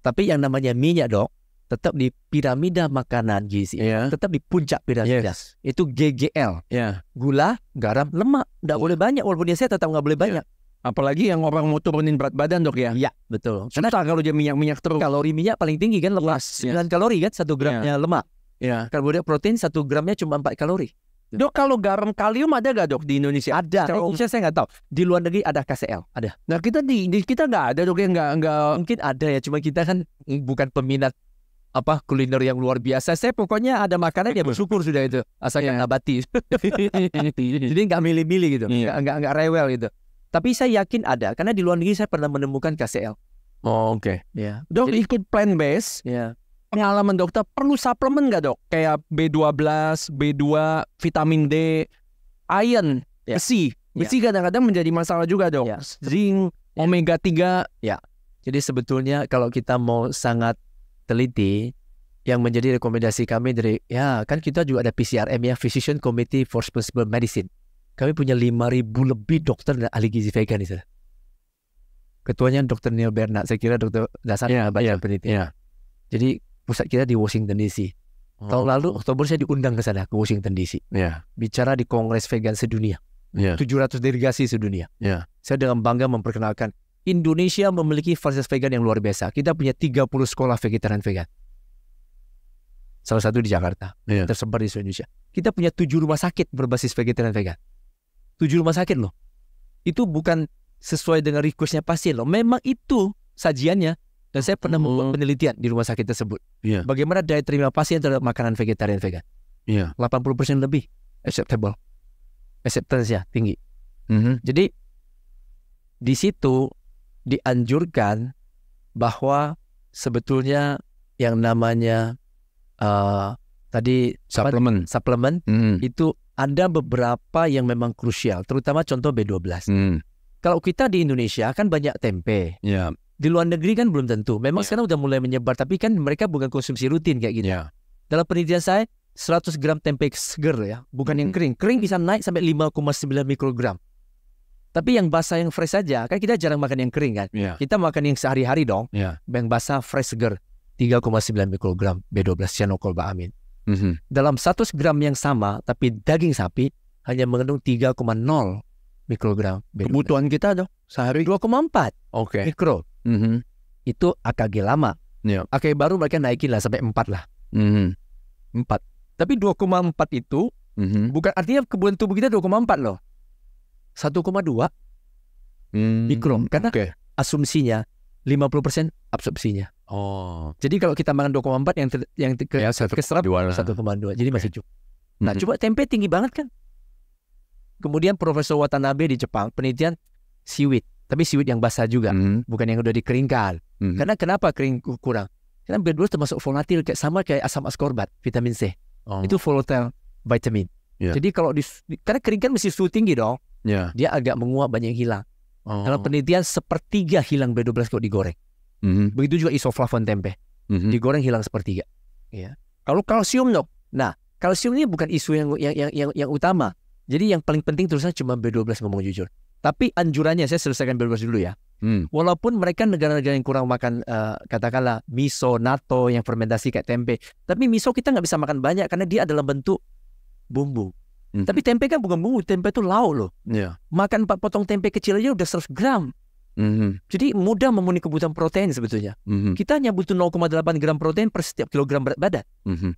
Tapi yang namanya minyak, Dok, tetap di piramida makanan gizi. Tetap di puncak piramida. Itu GGL. Gula, garam, lemak. Nggak boleh banyak, walaupun dia sehat tetap nggak boleh banyak. Apalagi yang orang mau turunin berat badan, Dok ya. Iya, betul. Karena kalau dia minyak terus. Kalori minyak paling tinggi kan lemak. 9 kalori kan 1 gramnya lemak. Karbohidrat protein 1 gramnya cuma 4 kalori. Dok, kalau garam kalium ada nggak, Dok, di Indonesia? Ada. Indonesia saya nggak tahu. Di luar negeri ada KCl, ada. Nah, kita di kita nggak ada, Dok, ya nggak. Mungkin ada ya, cuma kita kan bukan peminat kuliner yang luar biasa. Saya pokoknya ada makanan ya bersyukur sudah itu, asalkan nabati. Jadi nggak milih-milih gitu, nggak rewel gitu. Tapi saya yakin ada, karena di luar negeri saya pernah menemukan KCl. Oke. Dok, jadi, ikut plant based. Pengalaman dokter, perlu suplemen nggak, Dok? Kayak B12, B2, vitamin D, iron, besi. Besi kadang-kadang menjadi masalah juga, Dok. Zinc, omega 3. Jadi sebetulnya kalau kita mau sangat teliti, yang menjadi rekomendasi kami dari, kan kita juga ada PCRM ya, Physician Committee for Responsible Medicine. Kami punya 5.000 lebih dokter dan ahli gizi vegan di sana. Ketuanya Dr. Neil Bernard, saya kira Dr. Dasar baca penelitian. Jadi pusat kita di Washington DC. Tahun lalu Oktober saya diundang ke sana, ke Washington DC. Bicara di Kongres Vegan sedunia. 700 delegasi sedunia. Saya dengan bangga memperkenalkan Indonesia memiliki fasilitas vegan yang luar biasa. Kita punya 30 sekolah vegetarian vegan. Salah satu di Jakarta, tersebar di seluruh Indonesia. Kita punya 7 rumah sakit berbasis vegetarian vegan. 7 rumah sakit loh. Itu bukan sesuai dengan requestnya pasien loh. Memang itu sajiannya. Dan saya pernah membuat penelitian di rumah sakit tersebut. Bagaimana daya terima pasien terhadap makanan vegetarian vegan. 80% lebih acceptable. Acceptance-nya tinggi. Jadi di situ dianjurkan bahwa sebetulnya yang namanya tadi suplemen itu ada beberapa yang memang krusial, terutama contoh B12. Kalau kita di Indonesia kan banyak tempe. Di luar negeri kan belum tentu. Memang sekarang udah mulai menyebar, tapi kan mereka bukan konsumsi rutin kayak gitu. Dalam penelitian saya 100 gram tempe seger ya, bukan yang kering. Kering bisa naik sampai 5,9 mikrogram. Tapi yang basah yang fresh saja, kan kita jarang makan yang kering kan. Kita makan yang sehari-hari dong. Yang basah fresh seger 3,9 mikrogram B12 cyanocobalamin. Dalam 100 gram yang sama, tapi daging sapi hanya mengandung 3,0 mikrogram B12. Kebutuhan kita dong sehari 2,4 mikro. Itu AKG lama. AKG baru mereka naikin lah sampai 4 lah. 4. Tapi 2,4 itu bukan artinya kebutuhan tubuh kita 2,4 loh. 1,2 mikro. Karena asumsinya 50% absorpsinya. Jadi kalau kita makan 2,4 yang keserap 1,2. Jadi masih cukup. Nah, coba tempe tinggi banget kan. Kemudian Profesor Watanabe di Jepang penelitian seaweed, tapi seaweed yang basah juga, bukan yang udah dikeringkan. Karena kenapa kering kurang? Karena B12 termasuk volatil, sama kayak asam ascorbat, vitamin C. Itu volatile vitamin. Jadi kalau karena kering kan mesti suhu tinggi dong. Dia agak menguap, banyak yang hilang. Dalam penelitian 1/3 hilang B12 kalau digoreng. Begitu juga isoflavon tempe. Digoreng hilang 1/3. Kalau kalsium dong. Nah, kalsium ini bukan isu yang utama. Jadi yang paling penting terusnya cuma B12 ngomong jujur. Tapi anjurannya, saya selesaikan B12 dulu ya. Walaupun mereka negara-negara yang kurang makan katakanlah miso, natto yang fermentasi kayak tempe. Tapi miso kita nggak bisa makan banyak karena dia adalah bentuk bumbu. Tapi tempe kan bukan bumbu, tempe itu lauk loh. Makan 4 potong tempe kecil aja udah 100 gram. Jadi mudah memenuhi kebutuhan protein sebetulnya. Kita hanya butuh 0,8 gram protein per setiap kilogram berat badan.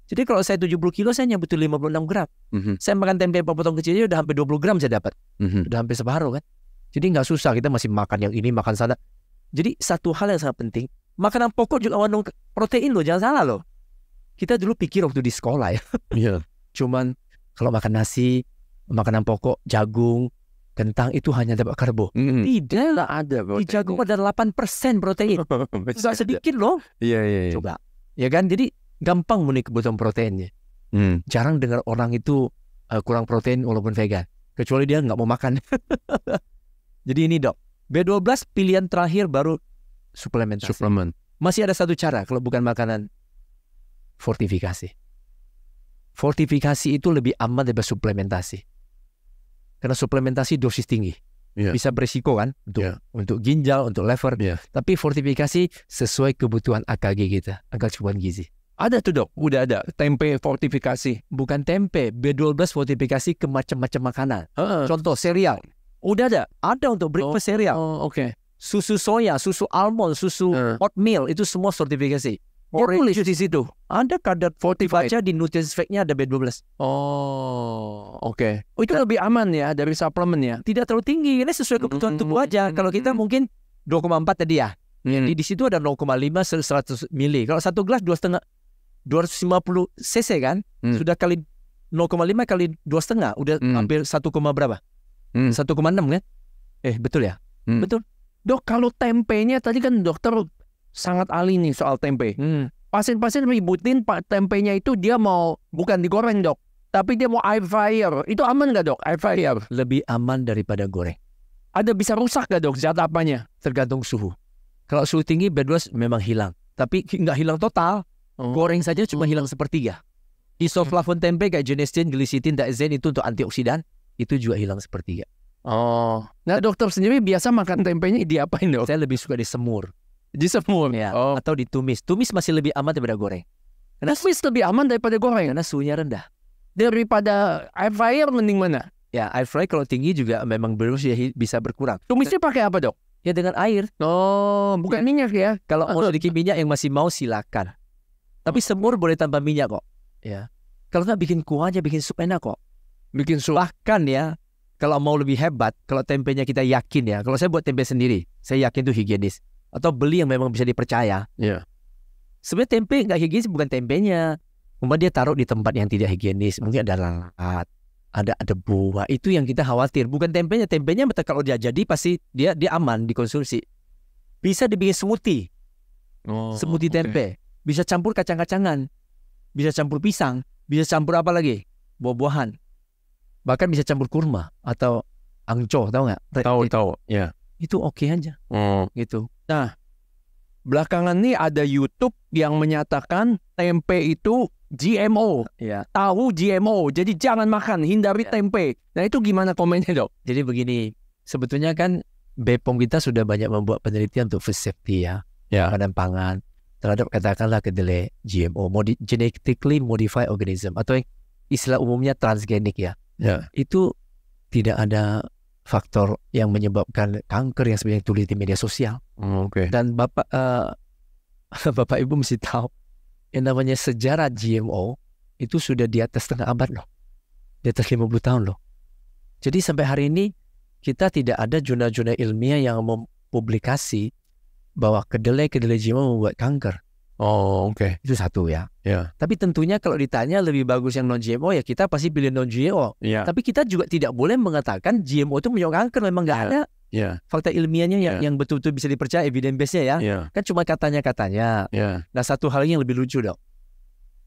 Jadi kalau saya 70 kilo, saya hanya butuh 56 gram. Saya makan tempe 4 potong kecil aja udah hampir 20 gram saya dapat. Udah hampir separuh kan. Jadi nggak susah, kita masih makan yang ini, makan sana. Jadi satu hal yang sangat penting, makanan pokok juga mengandung protein loh, jangan salah loh. Kita dulu pikir waktu di sekolah ya. Cuman kalau makan nasi, makanan pokok, jagung, kentang itu hanya dapat karbo. Tidak ada. Di jagung ada 8% protein. Tidak sedikit loh. Coba. Ya kan? Jadi gampang memenuhi kebutuhan proteinnya. Jarang dengar orang itu kurang protein walaupun vegan. Kecuali dia nggak mau makan. Jadi ini dok, B12 pilihan terakhir baru suplementasi. Masih ada satu cara kalau bukan makanan, fortifikasi. Fortifikasi itu lebih aman daripada suplementasi. Karena suplementasi dosis tinggi. Bisa berisiko kan untuk ginjal, untuk liver. Tapi fortifikasi sesuai kebutuhan AKG kita, angka kecukupan gizi. Ada tuh dok, udah ada tempe fortifikasi. Bukan tempe, B12 fortifikasi ke macam-macam makanan. Contoh sereal, udah ada untuk breakfast sereal. Susu soya, susu almond, susu oatmeal itu semua fortifikasi. Tulis di situ. Ada kadar fortified. Baca di nutrient fact-nya ada B12. Itu lebih aman ya dari suplemen ya. Tidak terlalu tinggi, ini sesuai kebutuhan tubuh aja. Kalau kita mungkin 2,4 tadi ya. Di situ ada 0,5 100 mili. Kalau satu gelas 2,5 250 cc kan. Sudah kali 0,5 kali 2,5 udah hampir 1, berapa? 1,6 kan? Betul ya? Betul. Dok, kalau tempenya tadi kan dokter sangat ahli nih soal tempe. Pasien-pasien ributin tempenya itu dia mau bukan digoreng dok, tapi dia mau air fryer. Itu aman nggak dok? Air fryer lebih aman daripada goreng. Ada bisa rusak nggak dok zat apanya? Tergantung suhu. Kalau suhu tinggi B12 memang hilang, tapi nggak hilang total. Goreng saja cuma hilang 1/3. Isoflavon tempe kayak genistein, glisitin, daezen itu untuk antioksidan. itu juga hilang sepertiga. Oh, nah dokter sendiri biasa makan tempenya diapain dok? Saya lebih suka disemur. Disemur Ya, Oh, atau ditumis. Tumis masih lebih aman daripada goreng. tumis lebih aman daripada goreng. Karena suhunya rendah. Daripada air fryer mending mana? Ya, air fry kalau tinggi juga memang bisa berkurang. Tumisnya pakai apa dok? Ya dengan air. Oh, bukan minyak ya? Kalau mau sedikit minyak yang masih mau silakan. Tapi semur boleh tambah minyak kok. Ya. Kalau nggak bikin kuahnya, bikin sup enak kok. Bikin sup. Bahkan ya, kalau mau lebih hebat, kalau tempenya kita yakin ya. Kalau saya buat tempe sendiri, saya yakin itu higienis. Atau beli yang memang bisa dipercaya. Ya. Sebenarnya tempe nggak higienis bukan tempenya. Cuma dia taruh di tempat yang tidak higienis. Mungkin ada lalat, ada debu. Itu yang kita khawatir. Bukan tempenya. Tempenya betul kalau dia jadi pasti dia aman dikonsumsi. Bisa dibikin smoothie. Smoothie tempe. Bisa campur kacang-kacangan. Bisa campur pisang. Bisa campur apa lagi? Buah-buahan. Bahkan bisa campur kurma atau angco, tahu nggak? Tahu. Ya. Itu oke aja. Gitu. Nah, belakangan ini ada YouTube yang menyatakan tempe itu GMO. Ya. Tahu GMO, jadi jangan makan, hindari tempe. Nah itu gimana komennya dok? Jadi begini, sebetulnya kan BPOM kita sudah banyak membuat penelitian untuk food safety ya. Badan pangan terhadap katakanlah kedelai GMO, genetically modified organism, atau yang istilah umumnya transgenik ya. Itu tidak ada faktor yang menyebabkan kanker yang sebenarnya tulis di media sosial. Dan Bapak Ibu mesti tahu yang namanya sejarah GMO itu sudah di atas setengah abad loh. Di atas 50 tahun loh. Jadi sampai hari ini kita tidak ada jurnal-jurnal ilmiah yang mempublikasi bahwa kedelai GMO membuat kanker. Itu satu ya. Tapi tentunya kalau ditanya lebih bagus yang non-GMO ya kita pasti pilih non-GMO. Tapi kita juga tidak boleh mengatakan GMO itu menyebabkan kanker. Memang nggak ada fakta ilmiahnya yang betul-betul bisa dipercaya, evidence base-nya ya. Kan cuma katanya-katanya. Nah satu hal yang lebih lucu dok.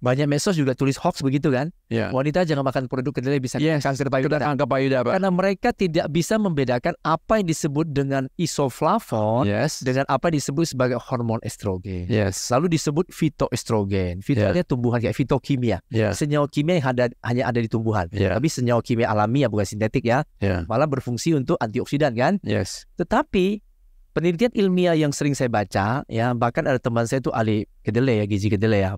Banyak medsos juga tulis hoax begitu kan. Wanita jangan makan produk kedelai bisa kanker payudara. Karena mereka tidak bisa membedakan apa yang disebut dengan isoflavon dengan apa yang disebut sebagai hormon estrogen. Lalu disebut fitoestrogen. Fitonya tumbuhan kayak fitokimia. Senyawa kimia yang hanya ada di tumbuhan. Tapi senyawa kimia alami ya, bukan sintetik ya. Malah berfungsi untuk antioksidan kan. Tetapi penelitian ilmiah yang sering saya baca ya, bahkan ada teman saya itu ahli kedelai ya, gizi kedelai ya.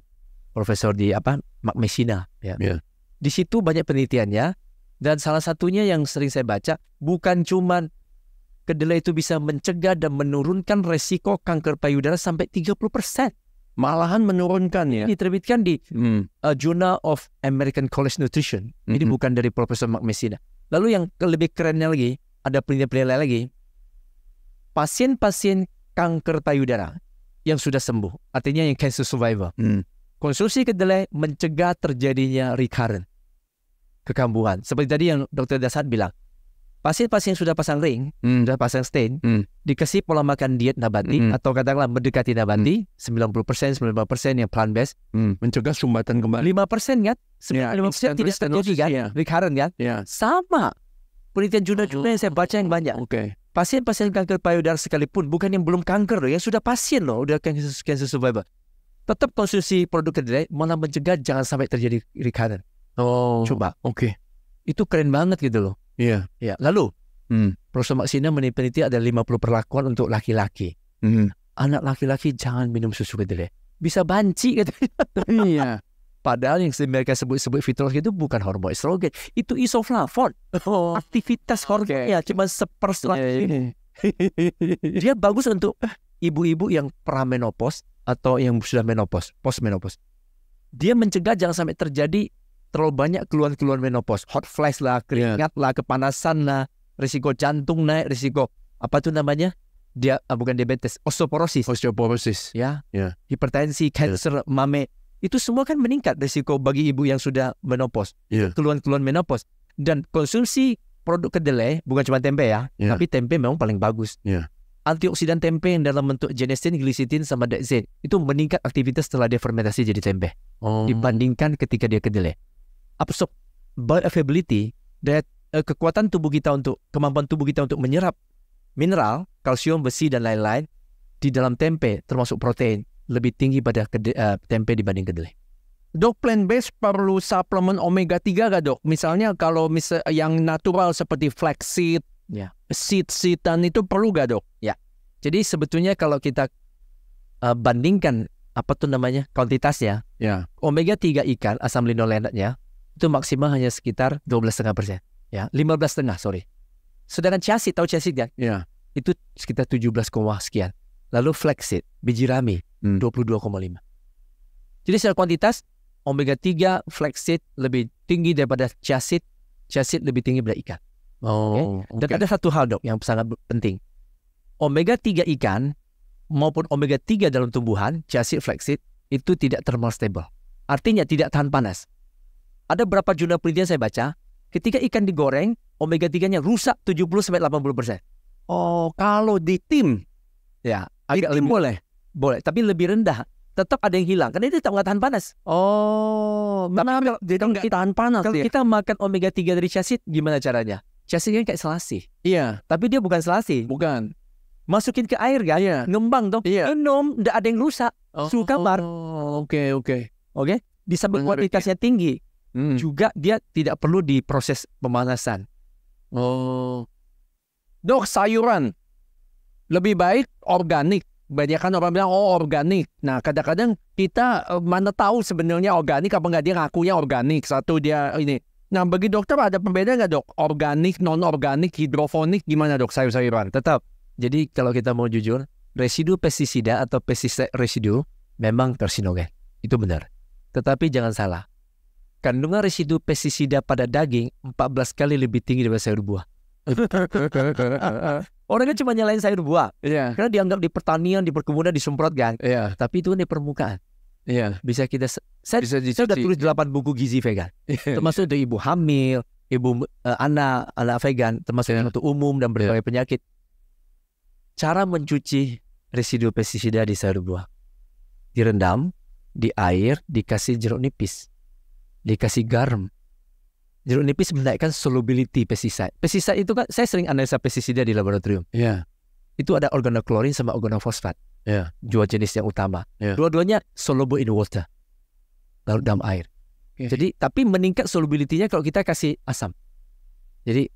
Profesor di Mac Messina ya. Di situ banyak penelitiannya dan salah satunya yang sering saya baca bukan cuma kedelai itu bisa mencegah dan menurunkan resiko kanker payudara sampai 30%. Malahan menurunkan ya. Diterbitkan di Journal of American College Nutrition. Ini bukan dari Profesor Mac Messina. Lalu yang lebih kerennya lagi, ada penelitian lagi. Pasien-pasien kanker payudara yang sudah sembuh, artinya yang cancer survivor. Konsumsi kedelai mencegah terjadinya recurrent, kekambuhan. Seperti tadi yang Dr. Dasat bilang, pasien-pasien sudah pasang ring, sudah pasang stent, dikasih pola makan diet nabati atau katakanlah mendekati nabati, 90%, 90% yang plant-based, mencegah sumbatan kembali. 5% kan? 5% tidak terjadi kan? Recurrent kan? Sama. Penelitian jurnal-jurnal yang saya baca yang banyak. Pasien-pasien kanker payudara sekalipun, bukan yang belum kanker loh, yang sudah pasien loh, udah cancer survivor. Tetap konsumsi produk kedelai malah mencegah jangan sampai terjadi recurrent. Coba. Itu keren banget gitu loh. Lalu Profesor Mac Messina meneliti ada 50 perlakuan untuk laki-laki. Anak laki-laki jangan minum susu kedelai. Bisa banci katanya. Padahal yang mereka sebut fitolog itu bukan hormon estrogen, itu isoflavon. Aktivitas hormonnya cuma 1/100. Dia bagus untuk ibu-ibu yang praменopause atau yang sudah menopause, postmenopause. Dia mencegah jangan sampai terjadi terlalu banyak keluhan-keluhan menopause, hot flash lah, keringat lah, kepanasan lah, risiko jantung naik, risiko apa tuh namanya? Dia bukan diabetes, osteoporosis ya. Hipertensi, cancer, mame. Itu semua kan meningkat risiko bagi ibu yang sudah menopause. Keluhan-keluhan menopause. Dan konsumsi produk kedelai bukan cuma tempe ya, tapi tempe memang paling bagus. Antioksidan tempe yang dalam bentuk genesin, glisitin sama dextrin itu meningkat aktivitas setelah dia fermentasi jadi tempe dibandingkan ketika dia kedelai. Absorb bioavailability, kekuatan tubuh kita kemampuan tubuh kita untuk menyerap mineral, kalsium, besi dan lain-lain di dalam tempe termasuk protein lebih tinggi pada tempe dibanding kedelai. Dok, plant-based perlu suplemen omega 3 gak dok? Misalnya kalau yang natural seperti flaxseed, seed-seedan itu perlu gak dok? Ya. Jadi sebetulnya kalau kita bandingkan kuantitasnya, omega 3 ikan asam linolenatnya itu maksimal hanya sekitar 12,5%. Ya, 15,5 sorry. Sedangkan chia seed, tahu chia seed kan? Itu sekitar 17, sekian. Lalu flaxseed, biji rami 22,5. Jadi secara kuantitas omega 3 flaxseed lebih tinggi daripada chia seed lebih tinggi daripada ikan. Dan ada satu hal dok yang sangat penting. Omega 3 ikan maupun omega 3 dalam tumbuhan, chia seed, flaxseed itu tidak thermal stable. Artinya tidak tahan panas. Ada beberapa jurnal penelitian saya baca, ketika ikan digoreng, omega 3-nya rusak 70-80%. Oh, kalau di tim, ya, agak lebih boleh, tapi lebih rendah. Tetap ada yang hilang karena itu tak tahan panas. Benar, dia nggak tahan panas. Kalau kita makan omega 3 dari chia seed, gimana caranya? Chia seed kan kayak selasih. Iya, tapi dia bukan selasih. Bukan. Masukin ke air kan? Iya. Ngembang dong. Iya. Minum, nggak ada yang rusak. Suhu kamar. Oke. Di samping kuantitasnya tinggi, juga dia tidak perlu diproses pemanasan. Dok, sayuran lebih baik organik. Banyak kan orang bilang organik. Nah, kadang-kadang kita mana tahu sebenarnya organik apa nggak, dia ngakunya organik. Satu dia ini. Nah, bagi dokter ada pembedaan nggak dok? Organik, non-organik, hidroponik, gimana dok sayur-sayuran? Tetap. Jadi kalau kita mau jujur, residu pestisida atau pesticide residu memang karsinogen. Itu benar. Tetapi jangan salah. Kandungan residu pestisida pada daging 14 kali lebih tinggi daripada sayur buah. Orang kan cuma nyalain sayur buah, karena dianggap di pertanian, di perkebunan disemprot kan. Tapi itu kan di permukaan. Bisa kita. Saya sudah tulis 8 buku gizi vegan, termasuk untuk ibu hamil, ibu anak vegan, termasuk untuk umum dan berbagai penyakit. Cara mencuci residu pestisida di sayur buah: direndam di air, dikasih jeruk nipis, dikasih garam. Jeruk nipis menaikkan solubility pesticide. Pesticide itu kan, saya sering analisa pestisida di laboratorium. Itu ada organoklorin sama organofosfat. Dua jenis yang utama. Dua-duanya soluble in water, larut dalam air. Jadi, tapi meningkat solubility-nya kalau kita kasih asam. Jadi,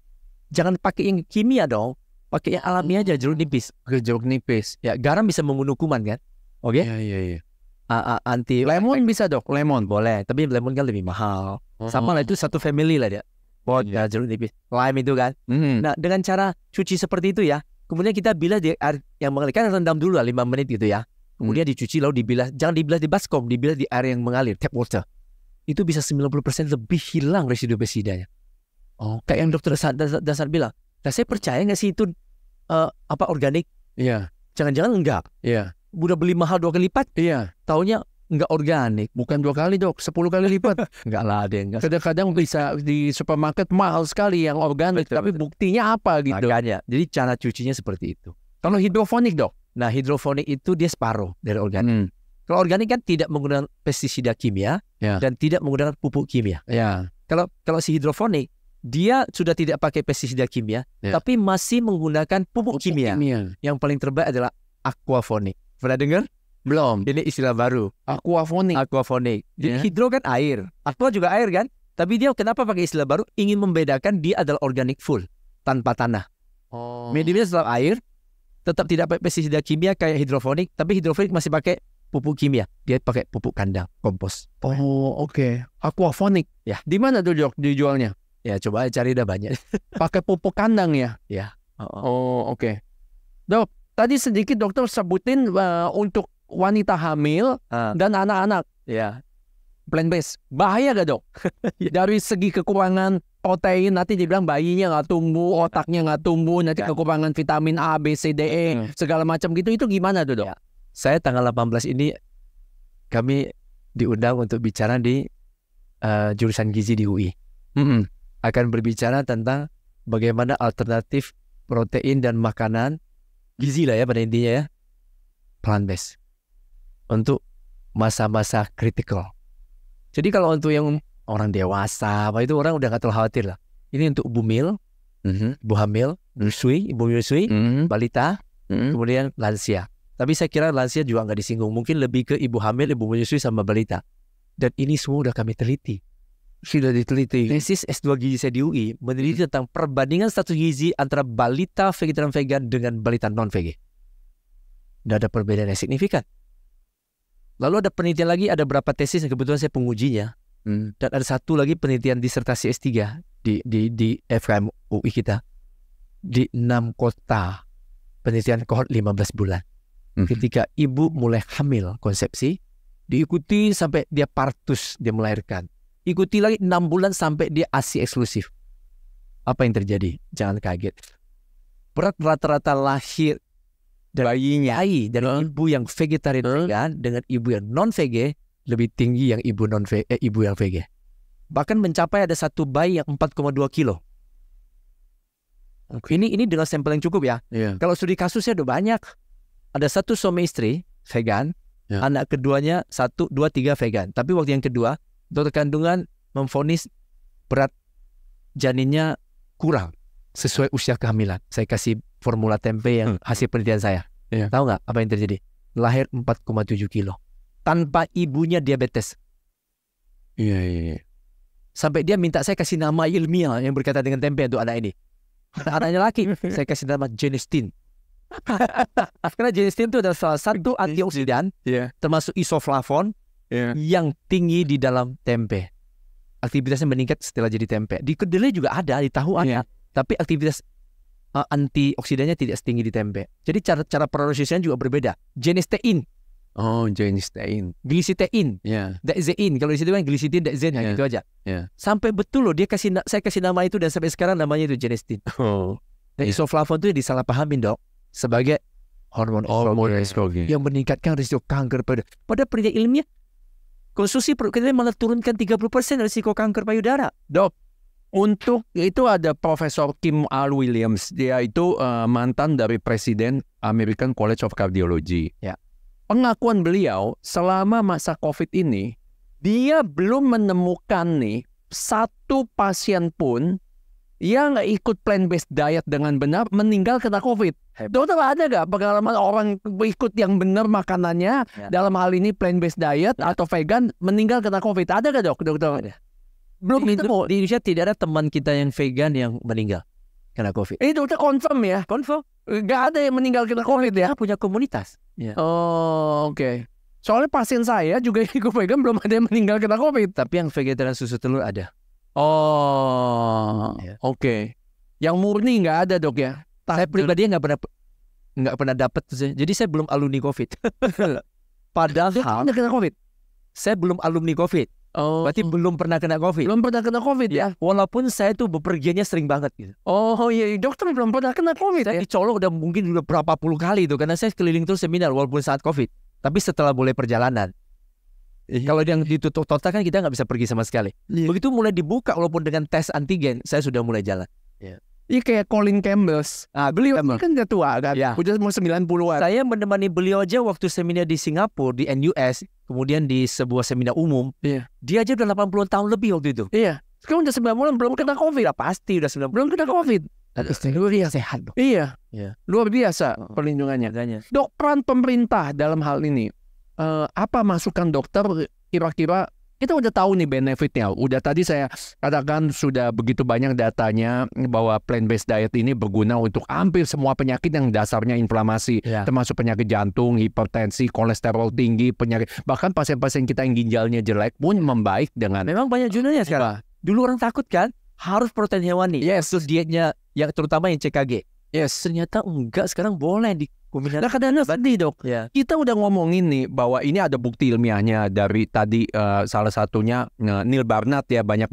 jangan pakai yang kimia dong. Pakai yang alami aja, jeruk nipis. Jeruk nipis. Ya, garam bisa membunuh kuman kan? Oke? Iya. Anti lemon bisa dok, lemon boleh, tapi lemon kan lebih mahal. Sama lah, itu satu family lah dia. Jeruk nipis, lime itu kan. Nah, dengan cara cuci seperti itu ya, kemudian kita bilas di air yang mengalir, kan rendam dulu lah 5 menit gitu ya. Kemudian dicuci lalu dibilas, jangan dibilas di baskom, dibilas di air yang mengalir, tap water. Itu bisa 90% lebih hilang residu pestisidanya. Kayak yang dokter dasar bilang. Nah, saya percaya nggak sih itu organik? Jangan-jangan enggak. Udah beli mahal 2 kali lipat. Taunya enggak organik. Bukan 2 kali dok, 10 kali lipat. Enggak lah, ada enggak. Kadang-kadang bisa di supermarket mahal sekali yang organik. Tapi buktinya apa gitu. Makanya, jadi cara cucinya seperti itu. Kalau hidroponik dok? Nah, hidroponik itu dia separuh dari organik. Kalau organik kan tidak menggunakan pestisida kimia dan tidak menggunakan pupuk kimia. Kalau si hidroponik, dia sudah tidak pakai pestisida kimia, tapi masih menggunakan pupuk kimia. Yang paling terbaik adalah aquaponik. Pernah dengar? Belum. Ini istilah baru. Aquaponik. Jadi hidro kan air. Aqua juga air kan? Tapi dia kenapa pakai istilah baru? Ingin membedakan dia adalah organik full, tanpa tanah. Mediumnya selalu air, tetap tidak pakai pestisida kimia kayak hidroponik, tapi hidroponik masih pakai pupuk kimia. Dia pakai pupuk kandang, kompos. Oke. Aquaponik. Ya. Di mana tuh dok dijualnya? Ya coba cari, udah banyak. Pakai pupuk kandang ya? Ya. Oke. Dok, tadi sedikit dokter sebutin untuk wanita hamil dan anak-anak. Plant-based. Bahaya gak dok? Dari segi kekurangan protein, nanti dibilang bayinya gak tumbuh, otaknya gak tumbuh, nanti kekurangan vitamin A, B, C, D, E, segala macam gitu. Itu gimana tuh dok? Saya tanggal 18 ini, kami diundang untuk bicara di jurusan gizi di UI. Akan berbicara tentang bagaimana alternatif protein dan makanan gizi lah ya pada intinya ya, plant-based untuk masa-masa kritikal. Jadi kalau untuk yang orang dewasa apa itu orang udah gak terlalu khawatir lah. Ini untuk ibu hamil, ibu menyusui, balita, kemudian lansia. Tapi saya kira lansia juga nggak disinggung. Mungkin lebih ke ibu hamil, ibu menyusui sama balita. Dan ini semua udah kami teliti. Sudah diteliti. Tesis S2 gizi saya di UI meneliti tentang perbandingan status gizi antara balita vegetarian vegan dengan balita non-vege. Tidak ada perbedaan yang signifikan. Lalu ada penelitian lagi, ada berapa tesis yang kebetulan saya pengujinya. Dan ada satu lagi penelitian disertasi S3 di FKM UI kita. Di 6 kota. Penelitian kohort 15 bulan. Ketika ibu mulai hamil konsepsi, diikuti sampai dia partus, dia melahirkan. Ikuti lagi 6 bulan sampai dia ASI eksklusif. Apa yang terjadi? Jangan kaget. Berat rata-rata lahir bayinya dari ibu yang vegetarian vegan dengan ibu yang non-vege lebih tinggi yang ibu yang vege. Bahkan mencapai ada satu bayi yang 4,2 kilo. Ini dengan sampel yang cukup ya. Kalau studi kasusnya udah banyak. Ada satu suami istri vegan, anak keduanya 1, 2, 3 vegan. Tapi waktu yang kedua, dokter kandungan memvonis berat janinnya kurang sesuai usia kehamilan. Saya kasih formula tempe yang hasil penelitian saya. Tahu nggak apa yang terjadi? Lahir 4,7 kilo. Tanpa ibunya diabetes. Sampai dia minta saya kasih nama ilmiah yang berkaitan dengan tempe untuk anak ini. Anaknya laki, saya kasih nama Genestin. Karena Genestin itu adalah salah satu antioksidan, termasuk isoflavon yang tinggi di dalam tempe. Aktivitasnya meningkat setelah jadi tempe. Di kedelai juga ada, di tahu ada. Tapi aktivitas antioksidannya tidak setinggi di tempe. Jadi cara prosesnya juga berbeda. Genistein. Genistein. Glisitein. Dexein. Kalau di situ kan glisitin, dexen, gitu aja. Sampai betul loh saya kasih nama itu dan sampai sekarang namanya itu Genestin. Dan isoflavon itu disalahpahamin dok sebagai hormon estrogen yang meningkatkan risiko kanker payudara. Pada penelitian ilmiah konsumsi produk kedelai malah turunkan 30% risiko kanker payudara. Dok, untuk itu ada Profesor Kim R. Williams. Dia itu mantan dari Presiden American College of Cardiology. Pengakuan beliau selama masa COVID ini, dia belum menemukan nih satu pasien pun yang ikut plant-based diet dengan benar meninggal kena COVID. Dokter ada nggak pengalaman orang ikut yang benar makanannya dalam hal ini plant-based diet atau vegan meninggal kena COVID? Ada nggak dok? Dokter? Belum ketemu. Di Indonesia tidak ada teman kita yang vegan yang meninggal kena COVID. Ini dokter confirm ya? Confirm. Nggak ada yang meninggal kena COVID ya? Kita punya komunitas. Oke. Soalnya pasien saya juga ikut vegan belum ada yang meninggal kena COVID. Tapi yang vegetarian susu telur ada. Oke. Yang murni nggak ada dok ya? Saya pribadi nggak pernah dapat. Jadi saya belum alumni COVID. Padahal kena COVID. Saya belum alumni COVID. Berarti belum pernah kena COVID. Belum pernah kena COVID ya? Walaupun saya tuh bepergiannya sering banget gitu. Dokter belum pernah kena COVID. Saya dicolok udah mungkin udah berapa puluh kali itu karena saya keliling terus seminar walaupun saat COVID. Tapi setelah mulai perjalanan. Kalau yang ditutup total kan kita nggak bisa pergi sama sekali. Begitu mulai dibuka walaupun dengan tes antigen, saya sudah mulai jalan. Iya kayak Colin Campbell. Beliau kan udah tua kan? Udah mau 90-an. Saya menemani beliau aja waktu seminar di Singapura, di NUS, kemudian di sebuah seminar umum. Dia aja udah 80 tahun lebih waktu itu. Sekarang udah 90 belum kena COVID. Pasti udah 90 belum kena COVID. Dan istilah dia sehat dong. Luar biasa perlindungannya. Dok, peran pemerintah dalam hal ini. Apa masukan dokter kira-kira? Kita udah tahu nih benefitnya. Udah tadi saya katakan sudah begitu banyak datanya bahwa plant-based diet ini berguna untuk hampir semua penyakit yang dasarnya inflamasi. Termasuk penyakit jantung, hipertensi, kolesterol tinggi, penyakit. Bahkan pasien-pasien kita yang ginjalnya jelek pun membaik dengan... Memang banyak gunanya sekarang. Dulu orang takut kan, harus protein hewani. Terus dietnya, yang terutama yang CKG. Ternyata enggak, sekarang boleh di kombinasi. Nah kadang-kadang sedih dok. Kita udah ngomongin nih bahwa ini ada bukti ilmiahnya dari tadi salah satunya Neil Barnard ya banyak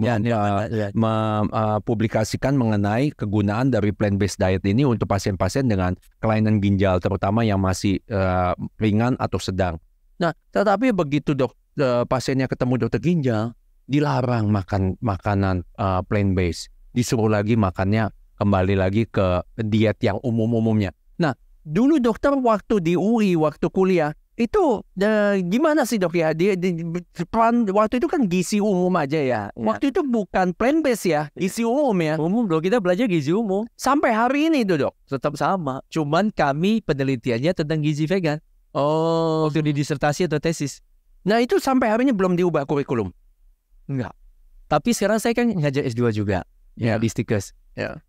mempublikasikan mengenai kegunaan dari plant-based diet ini untuk pasien-pasien dengan kelainan ginjal terutama yang masih ringan atau sedang. Nah tetapi begitu dok pasiennya ketemu dokter ginjal dilarang makan makanan plant-based, disuruh lagi makannya kembali lagi ke diet yang umum-umumnya. Nah, dulu dokter waktu di UI, waktu kuliah, itu gimana sih dok ya? Waktu itu kan gizi umum aja ya. Waktu itu bukan plant-based ya, gizi umum ya. Umum dok, kita belajar gizi umum. Sampai hari ini itu dok? Tetap sama. Cuman kami penelitiannya tentang gizi vegan. Waktu di disertasi atau tesis. Nah itu sampai hari ini belum diubah kurikulum. Enggak. Tapi sekarang saya kan ngajar S2 juga di Stikers.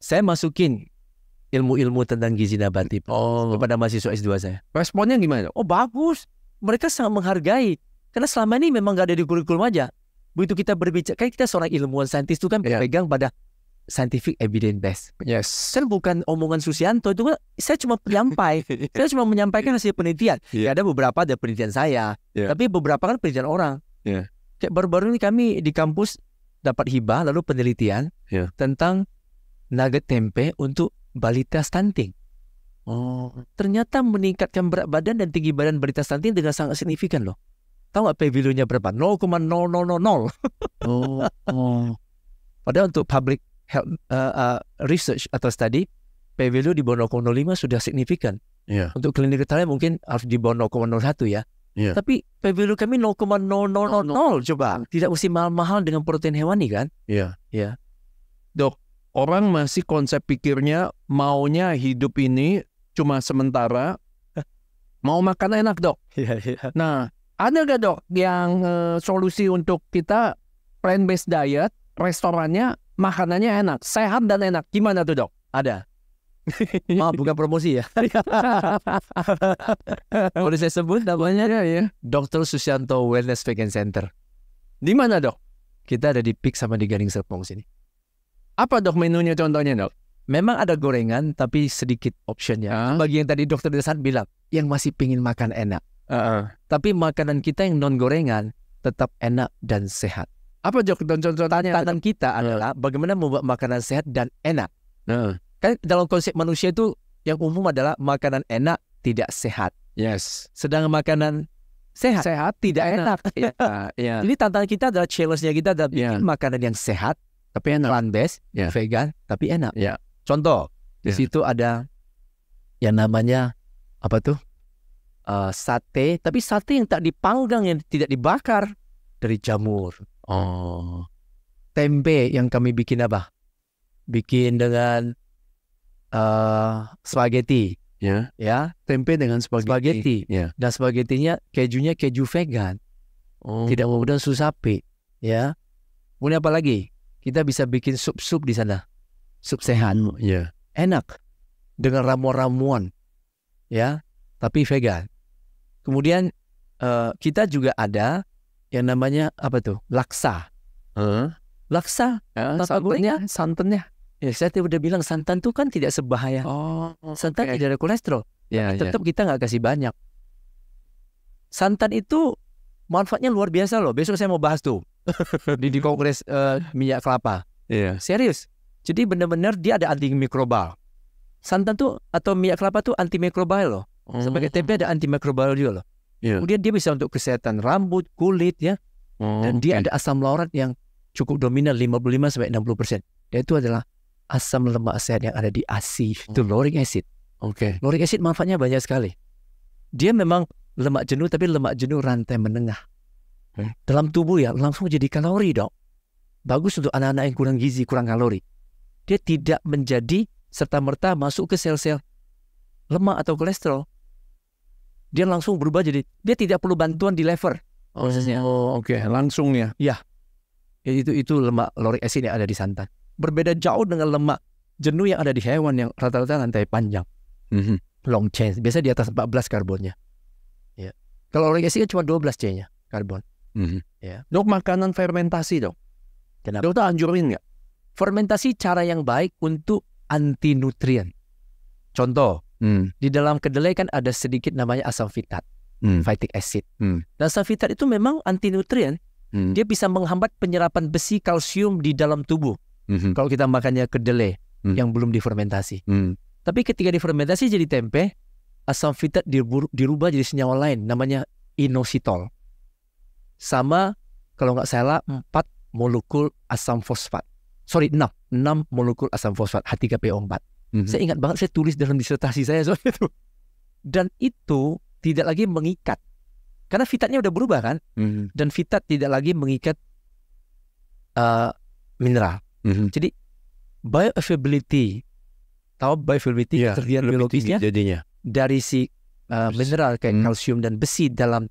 Saya masukin ilmu-ilmu tentang gizi nabati kepada mahasiswa S2 saya. Responnya gimana? Oh bagus. Mereka sangat menghargai. Karena selama ini memang nggak ada di kurikulum aja. Begitu kita berbicara, kan kita seorang ilmuwan saintis itu kan berpegang pada scientific evidence base. Yes. Saya bukan omongan Susianto, itu kan saya cuma penyampai. Saya cuma menyampaikan hasil penelitian. Ya, ada beberapa ada penelitian saya, tapi beberapa kan penelitian orang. Kayak baru-baru ini kami di kampus dapat hibah lalu penelitian tentang nugget tempe untuk balita stunting. Ternyata meningkatkan berat badan dan tinggi badan balita stunting dengan sangat signifikan loh. Tahu nggak p-value-nya berapa? 0,0000. Padahal untuk public health research atau study, p-value di bawah 0,05 sudah signifikan. Untuk clinical trial mungkin harus di bawah 0,01 ya. Tapi p-value kami 0,0000 coba. Tidak mesti mahal-mahal dengan protein hewani kan? Dok, orang masih konsep pikirnya maunya hidup ini cuma sementara, mau makan enak dok. Nah, ada gak dok yang solusi untuk kita plant-based diet, restorannya makanannya enak, sehat dan enak. Gimana tuh dok? Ada. Maaf bukan promosi ya. Boleh saya sebut namanya? Dr. Susianto Wellness Vegan Center. Di mana dok? Kita ada di Pik sama di Gading Serpong sini. Apa dok menunya contohnya dok? Memang ada gorengan tapi sedikit optionnya. Bagi yang tadi dokter Desat bilang, yang masih pingin makan enak. Tapi makanan kita yang non gorengan tetap enak dan sehat. Apa contohnya? Tantangan kita adalah bagaimana membuat makanan sehat dan enak. Kan dalam konsep manusia itu yang umum adalah makanan enak tidak sehat. Yes. Sedang makanan sehat tidak enak. Jadi tantangan kita adalah challenge-nya kita adalah bikin makanan yang sehat tapi enak, plant-based, vegan tapi enak. Contoh di situ ada yang namanya apa tuh? Sate, tapi sate yang tak dipanggang, yang tidak dibakar, dari jamur. Tempe yang kami bikin apa? Bikin dengan spaghetti. Tempe dengan spaghetti. Dan spagettinya kejunya keju vegan. Tidak menggunakan susu sapi. Kemudian apa lagi? Kita bisa bikin sup-sup di sana. Sup sehat. Enak. Dengan ramuan-ramuan. Tapi vegan. Kemudian kita juga ada yang namanya apa tuh? Laksa. Laksa. Santannya. Saya udah bilang santan tuh kan tidak sebahaya. Santan tidak ada kolesterol. Tetap kita nggak kasih banyak. Santan itu manfaatnya luar biasa loh. Besok saya mau bahas tuh di kongres minyak kelapa. Serius. Jadi benar-benar dia ada antimikrobal. Santan tuh atau minyak kelapa tuh antimikrobal loh. Sebagai tempe ada antimikrobal juga loh. Kemudian dia bisa untuk kesehatan rambut, kulit dan dia ada asam laurat yang cukup dominan 55-60%. Dan itu adalah asam lemak sehat yang ada di ASI, itu lauric acid. Lauric acid manfaatnya banyak sekali. Dia memang lemak jenuh tapi lemak jenuh rantai menengah. Dalam tubuh langsung jadi kalori dok. Bagus untuk anak-anak yang kurang gizi, kurang kalori. Dia tidak menjadi serta-merta masuk ke sel-sel lemak atau kolesterol. Dia langsung berubah jadi, dia tidak perlu bantuan di lever prosesnya. Langsung ya. Itu lemak lauric acid yang ada di santan. Berbeda jauh dengan lemak jenuh yang ada di hewan yang rata-rata rantai panjang. Long chain, biasa di atas 14 karbonnya. Kalau lauric acid kan cuma 12 C-nya karbon. Dok, makanan fermentasi dok. Kenapa? Dokter anjurin nggak? Fermentasi cara yang baik untuk anti nutrien. Contoh, di dalam kedelai kan ada sedikit namanya asam fitat, phytic acid. Dan asam fitat itu memang anti nutrien. Dia bisa menghambat penyerapan besi, kalsium di dalam tubuh. Kalau kita makannya kedelai yang belum difermentasi. Tapi ketika difermentasi jadi tempe, asam fitat dirubah jadi senyawa lain namanya inositol. Sama kalau nggak salah 4 molekul asam fosfat. 6 molekul asam fosfat H3PO4. Saya ingat banget, saya tulis dalam disertasi saya soal itu. Dan itu tidak lagi mengikat. Karena fitatnya udah berubah kan. Dan fitat tidak lagi mengikat mineral. Jadi bioavailability, tahu bioavailability ketersediaan biologisnya jadinya dari si mineral kayak kalsium dan besi dalam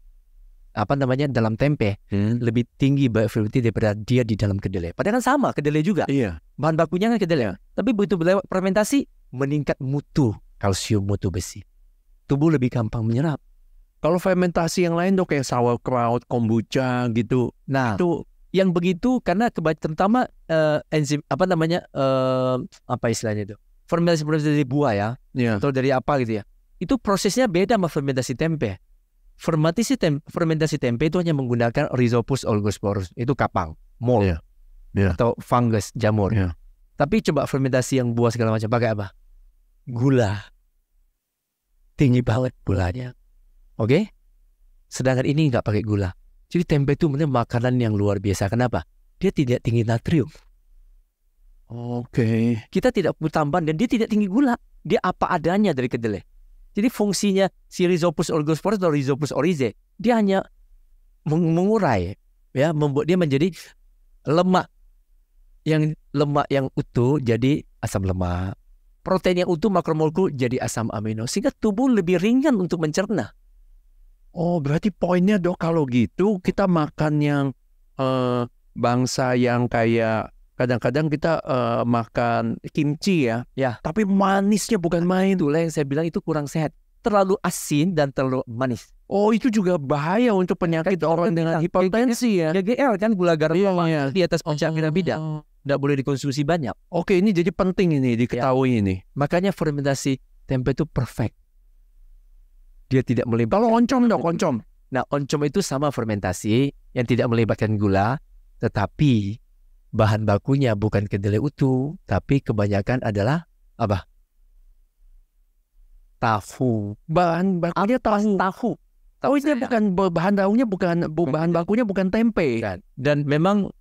dalam tempe lebih tinggi bioavailability daripada dia di dalam kedelai. Padahal kan sama, kedelai juga. Iya. Bahan bakunya kan kedelai. Tapi begitu lewat fermentasi, meningkat mutu kalsium, mutu besi. Tubuh lebih gampang menyerap. Kalau fermentasi yang lain kayak sauerkraut, kombucha gitu. Nah, itu yang begitu karena terutama enzim apa istilahnya itu? Fermentasi dari buah ya, atau dari apa gitu ya. Itu prosesnya beda sama fermentasi tempe. Fermentasi tempe itu hanya menggunakan Rhizopus oligosperus, itu kapang, mold, atau fungus, jamur. Tapi coba fermentasi yang buah segala macam pakai apa? Gula. Tinggi banget gulanya. Oke? Sedangkan ini nggak pakai gula. Jadi tempe itu benar makanan yang luar biasa. Kenapa? Dia tidak tinggi natrium. Kita tidak perlu tambahan dan dia tidak tinggi gula. Dia apa adanya dari kedelai. Jadi fungsinya si Rhizopus oligosperus atau Rhizopus oryzae, dia hanya mengurai, ya, membuat dia menjadi lemak yang utuh jadi asam lemak, protein yang utuh makromolekul jadi asam amino, sehingga tubuh lebih ringan untuk mencerna. Oh, berarti poinnya Dok, kalau gitu kita makan yang bangsa yang kayak kadang-kadang kita makan kimchi ya, tapi manisnya bukan main. Itulah yang saya bilang itu kurang sehat. Terlalu asin dan terlalu manis. Oh, itu juga bahaya untuk penyakit orang dengan hipertensi ya. GGL kan, gula garam di atas puncak piramida. Tidak boleh dikonsumsi banyak. Oke, ini jadi penting ini diketahui ini. Makanya fermentasi tempe itu perfect. Dia tidak melibatkan. Kalau oncom Dok, oncom. Nah, oncom itu sama fermentasi yang tidak melibatkan gula, tetapi bahan bakunya bukan kedelai utuh, tapi kebanyakan adalah apa? Tahu. Bahan bakunya tahu. Oh, ini bukan bahan daunnya, bahan bakunya bukan tempe. Kan. Dan memang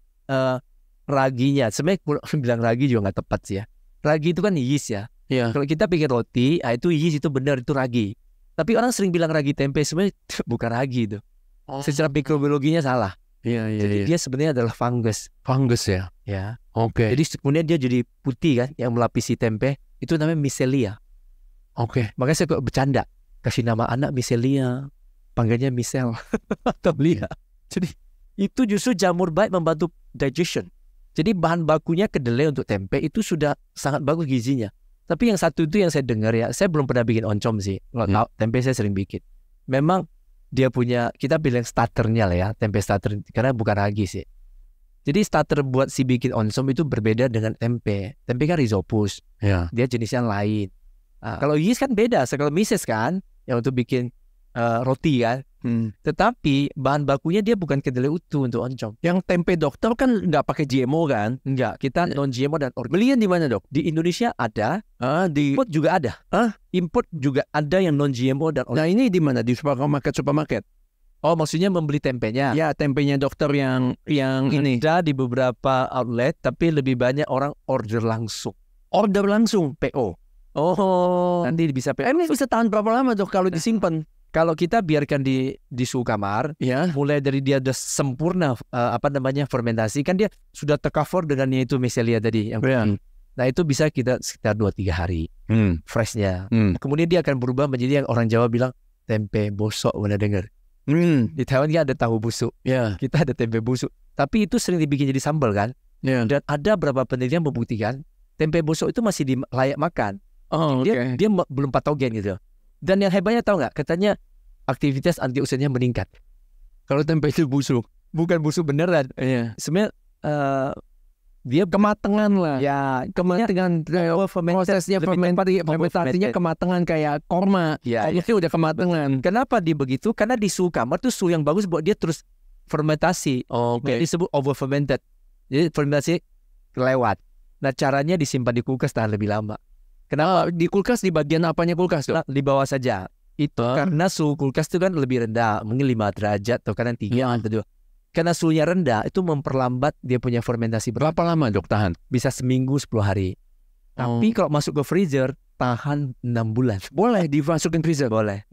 raginya, sebenarnya bilang ragi juga nggak tepat sih ya. Ragi itu kan yeast ya. Kalau kita bikin roti, itu yeast, itu benar, itu ragi. Tapi orang sering bilang ragi tempe, sebenarnya bukan ragi itu. Secara mikrobiologinya salah. Jadi dia sebenarnya adalah fungus. Fungus ya. Jadi kemudian dia jadi putih kan, yang melapisi tempe, itu namanya micelia. Makanya saya kok bercanda, kasih nama anak micelia, panggilnya misel atau lia. Jadi itu justru jamur baik membantu digestion. Jadi bahan bakunya kedelai untuk tempe itu sudah sangat bagus gizinya. Tapi yang satu itu yang saya dengar ya, saya belum pernah bikin oncom sih. Kalau tempe saya sering bikin. Memang dia punya, kita bilang starternya lah ya, tempe starter, karena bukan ragi sih. Jadi starter buat si bikin oncom itu berbeda dengan tempe. Tempe kan Rhizopus, dia jenisnya lain. Kalau yeast kan beda, kalau mises kan, yang untuk bikin roti kan. Tetapi bahan bakunya dia bukan kedelai utuh untuk oncom. Yang tempe dokter kan nggak pakai GMO kan? Enggak, kita non GMO dan organik. Belian di mana Dok? Di Indonesia ada, import juga ada. Import juga ada yang non GMO dan organik. Nah, ini di mana? Di supermarket? Oh, maksudnya membeli tempenya? Ya, tempenya dokter yang ini. Ada di beberapa outlet, tapi lebih banyak orang order langsung. Order langsung? PO. Oh, nanti bisa PO. Ini bisa tahan berapa lama Dok kalau disimpan? Kalau kita biarkan di suhu kamar, mulai dari dia udah sempurna fermentasi, kan dia sudah tercover dengan itu micelia tadi yang Nah, itu bisa kita sekitar 2-3 hari freshnya. Kemudian dia akan berubah menjadi yang orang Jawa bilang tempe busuk. Pernah dengar? Di Taiwan kan ada tahu busuk. Kita ada tempe busuk. Tapi itu sering dibikin jadi sambal kan. Dan ada beberapa penelitian membuktikan tempe busuk itu masih layak makan. Dia belum patogen gitu. Dan yang hebatnya tahu nggak? Katanya aktivitas antioksidannya meningkat. Kalau tempe itu busuk, bukan busuk beneran. Sebenarnya dia kematangan lah. Kematangan prosesnya fermentasinya kematangan kayak korma. Itu udah kematangan. Kenapa dia begitu? Karena di suhu kamar tuh suhu yang bagus buat dia terus fermentasi. Disebut over fermented. Jadi fermentasi kelewat. Nah, caranya disimpan di kulkas tahan lebih lama. Kenapa? Di kulkas di bagian apanya kulkas Dok? Di bawah saja. Itu karena suhu kulkas itu kan lebih rendah, mungkin 5 derajat atau kadang 3 atau 2. Karena suhunya rendah itu memperlambat dia punya fermentasi. Berapa lama Dok tahan? Bisa seminggu 10 hari. Tapi kalau masuk ke freezer tahan 6 bulan. Boleh dimasukin freezer? Boleh.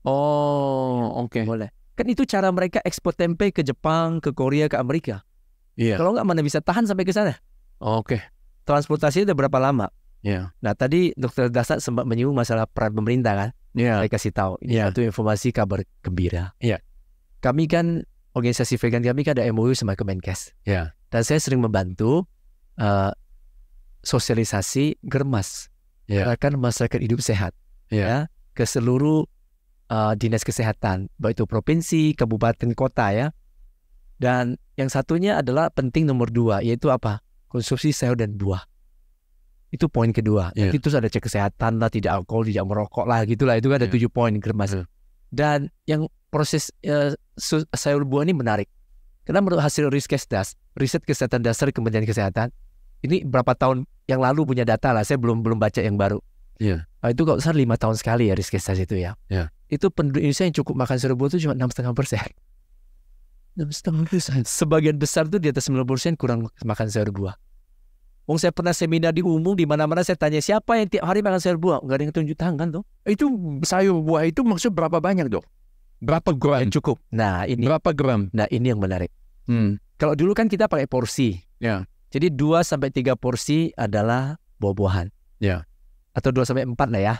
Boleh. Kan itu cara mereka ekspor tempe ke Jepang, ke Korea, ke Amerika. Kalau nggak mana bisa tahan sampai ke sana. Transportasinya udah berapa lama? Nah, tadi Dr. Dasat sempat menyinggung masalah peran pemerintah kan. Saya kasih tahu. Ini satu informasi kabar gembira. kami kan organisasi vegan kami kan ada MOU sama Kemenkes. Ya. Dan saya sering membantu sosialisasi germas, gerakan masyarakat hidup sehat, ya, ke seluruh dinas kesehatan, baik itu provinsi, kabupaten, kota, ya. Dan yang satunya adalah penting nomor 2, yaitu apa? Konsumsi sayur dan buah. Itu poin kedua. Nanti terus ada cek kesehatan lah, tidak alkohol, tidak merokok lah, gitulah. Itu kan ada 7 poin germas. Dan yang proses sayur buah ini menarik. Karena menurut hasil riset kesehatan dasar Kementerian Kesehatan, ini berapa tahun yang lalu punya data lah, saya belum baca yang baru. Itu kalau besar 5 tahun sekali ya riset itu ya. Itu penduduk Indonesia yang cukup makan sayur buah itu cuma 6,5%. 6,5%. Sebagian besar tuh di atas 90% kurang makan sayur buah. Saya pernah seminar di umum, di mana-mana saya tanya siapa yang tiap hari makan sayur buah, nggak ada yang tunjuk tangan tuh. Itu sayur buah itu maksud berapa banyak, Dok? Berapa gram? Yang cukup. Nah ini. Berapa gram? Nah ini yang menarik. Kalau dulu kan kita pakai porsi. Jadi 2-3 porsi adalah buah-buahan. Atau 2-4 lah ya.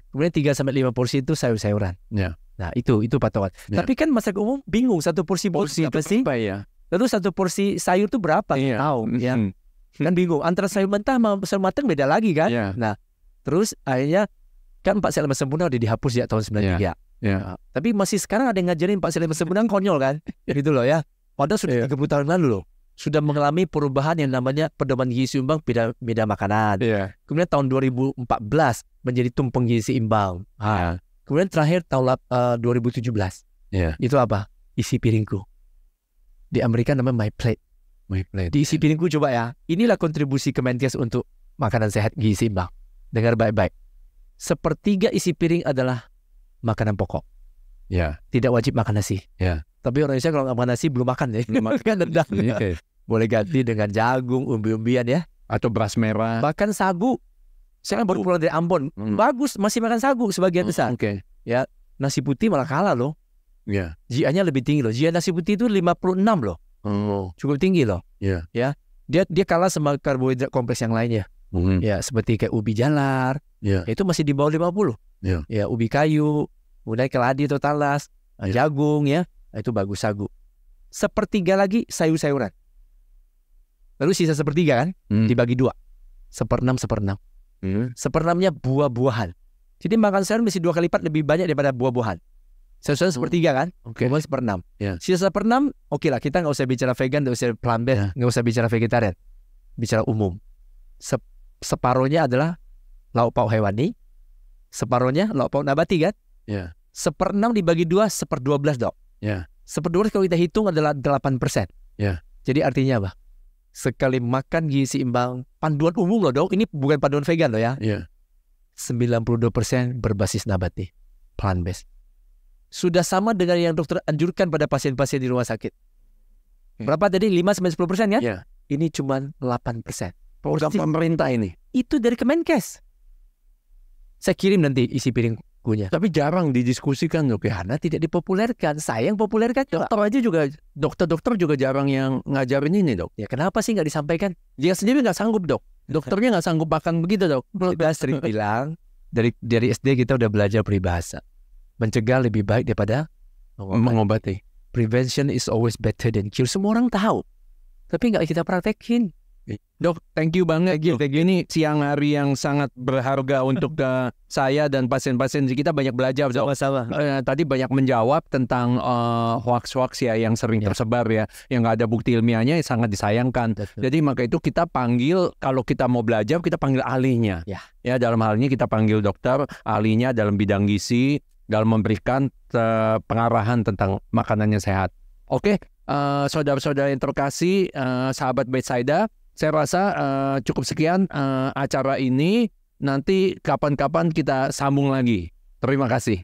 Kemudian 3-5 porsi itu sayur-sayuran. Nah itu patokan. Tapi kan masyarakat umum bingung satu porsi apa sih? Lalu satu porsi sayur itu berapa? Tahu ya. Kan bingung antara sayur mentah sama sayur matang beda lagi kan. Nah terus akhirnya kan 4 sehat 5 sempurna udah dihapus sejak tahun 93. Nah, tapi masih sekarang ada yang ngajarin 4 sehat 5 sempurna konyol kan. Gitu loh ya. Padahal sudah 30 tahun lalu loh, sudah mengalami perubahan yang namanya pedoman gizi seimbang beda makanan. Kemudian tahun 2014 menjadi tumpeng gizi seimbang. Kemudian terakhir tahun 2017. Itu apa? Isi piringku. Di Amerika namanya My Plate. Di isi piringku coba ya. Inilah kontribusi Kemenkes untuk makanan sehat gizi seimbang. Dengar baik-baik. 1/3 isi piring adalah makanan pokok. Tidak wajib makan nasi. Tapi orang Indonesia kalau nggak makan nasi belum makan ya. Makan rendang. Boleh ganti dengan jagung, umbi-umbian ya. Atau beras merah. Bahkan sagu. Saya kan baru pulang dari Ambon. Bagus, masih makan sagu sebagian besar. Ya, nasi putih malah kalah loh. GI-nya lebih tinggi loh. GI nasi putih itu 56 loh. Cukup tinggi loh. Ya. Dia kalah sama karbohidrat kompleks yang lainnya. Ya, seperti kayak ubi jalar. Itu masih di bawah 50. Ya, ubi kayu, kemudian keladi atau talas, jagung ya. Itu bagus sagu. 1/3 lagi sayur-sayuran. Lalu sisa 1/3 kan dibagi 2. 1/6. 1/6-nya buah-buahan. Jadi makan sayur mesti 2 kali lipat lebih banyak daripada buah-buahan. Sayur-sayuran 1/3 kan? Kemudian 1/6. Sisa 1/6, oke lah, kita nggak usah bicara vegan, nggak usah plant-based, nggak usah bicara vegetarian. Bicara umum. Separuhnya adalah lauk pauk hewani, separuhnya lauk pauk nabati kan? 1/6 dibagi 2, 1/12 dok. 1/12 kalau kita hitung adalah 8%. Jadi artinya apa? Sekali makan gizi seimbang, panduan umum loh dok, ini bukan panduan vegan loh ya. 92% berbasis nabati, plant-based. Sudah sama dengan yang dokter anjurkan pada pasien-pasien di rumah sakit. Berapa tadi? 5-10% kan? Ini cuma 8%. Program pemerintah ini. Itu dari Kemenkes. Saya kirim nanti isi piringkunya. Tapi jarang didiskusikan dok ya. Karena tidak dipopulerkan. Saya yang populerkan. Dokter juga jarang yang ngajarin ini dok. Ya kenapa sih nggak disampaikan? Dia sendiri nggak sanggup dok. Dokternya nggak sanggup makan begitu dok. Kita sering bilang dari SD kita udah belajar peribahasa. Mencegah lebih baik daripada mengobati. Prevention is always better than cure. Semua orang tahu. Tapi nggak kita praktekin. Dok, thank you banget. Ini siang hari yang sangat berharga untuk saya dan pasien-pasien kita banyak belajar. Sama-sama. Tadi banyak menjawab tentang hoax-hoax ya yang sering tersebar ya, yang nggak ada bukti ilmiahnya, sangat disayangkan. Jadi maka itu kita panggil, kalau kita mau belajar kita panggil ahlinya. Ya dalam hal ini kita panggil dokter ahlinya dalam bidang gizi, dalam memberikan pengarahan tentang makanannya sehat. Oke, saudara-saudara yang terkasih, sahabat Betsaida, saya rasa cukup sekian acara ini. Nanti kapan-kapan kita sambung lagi. Terima kasih.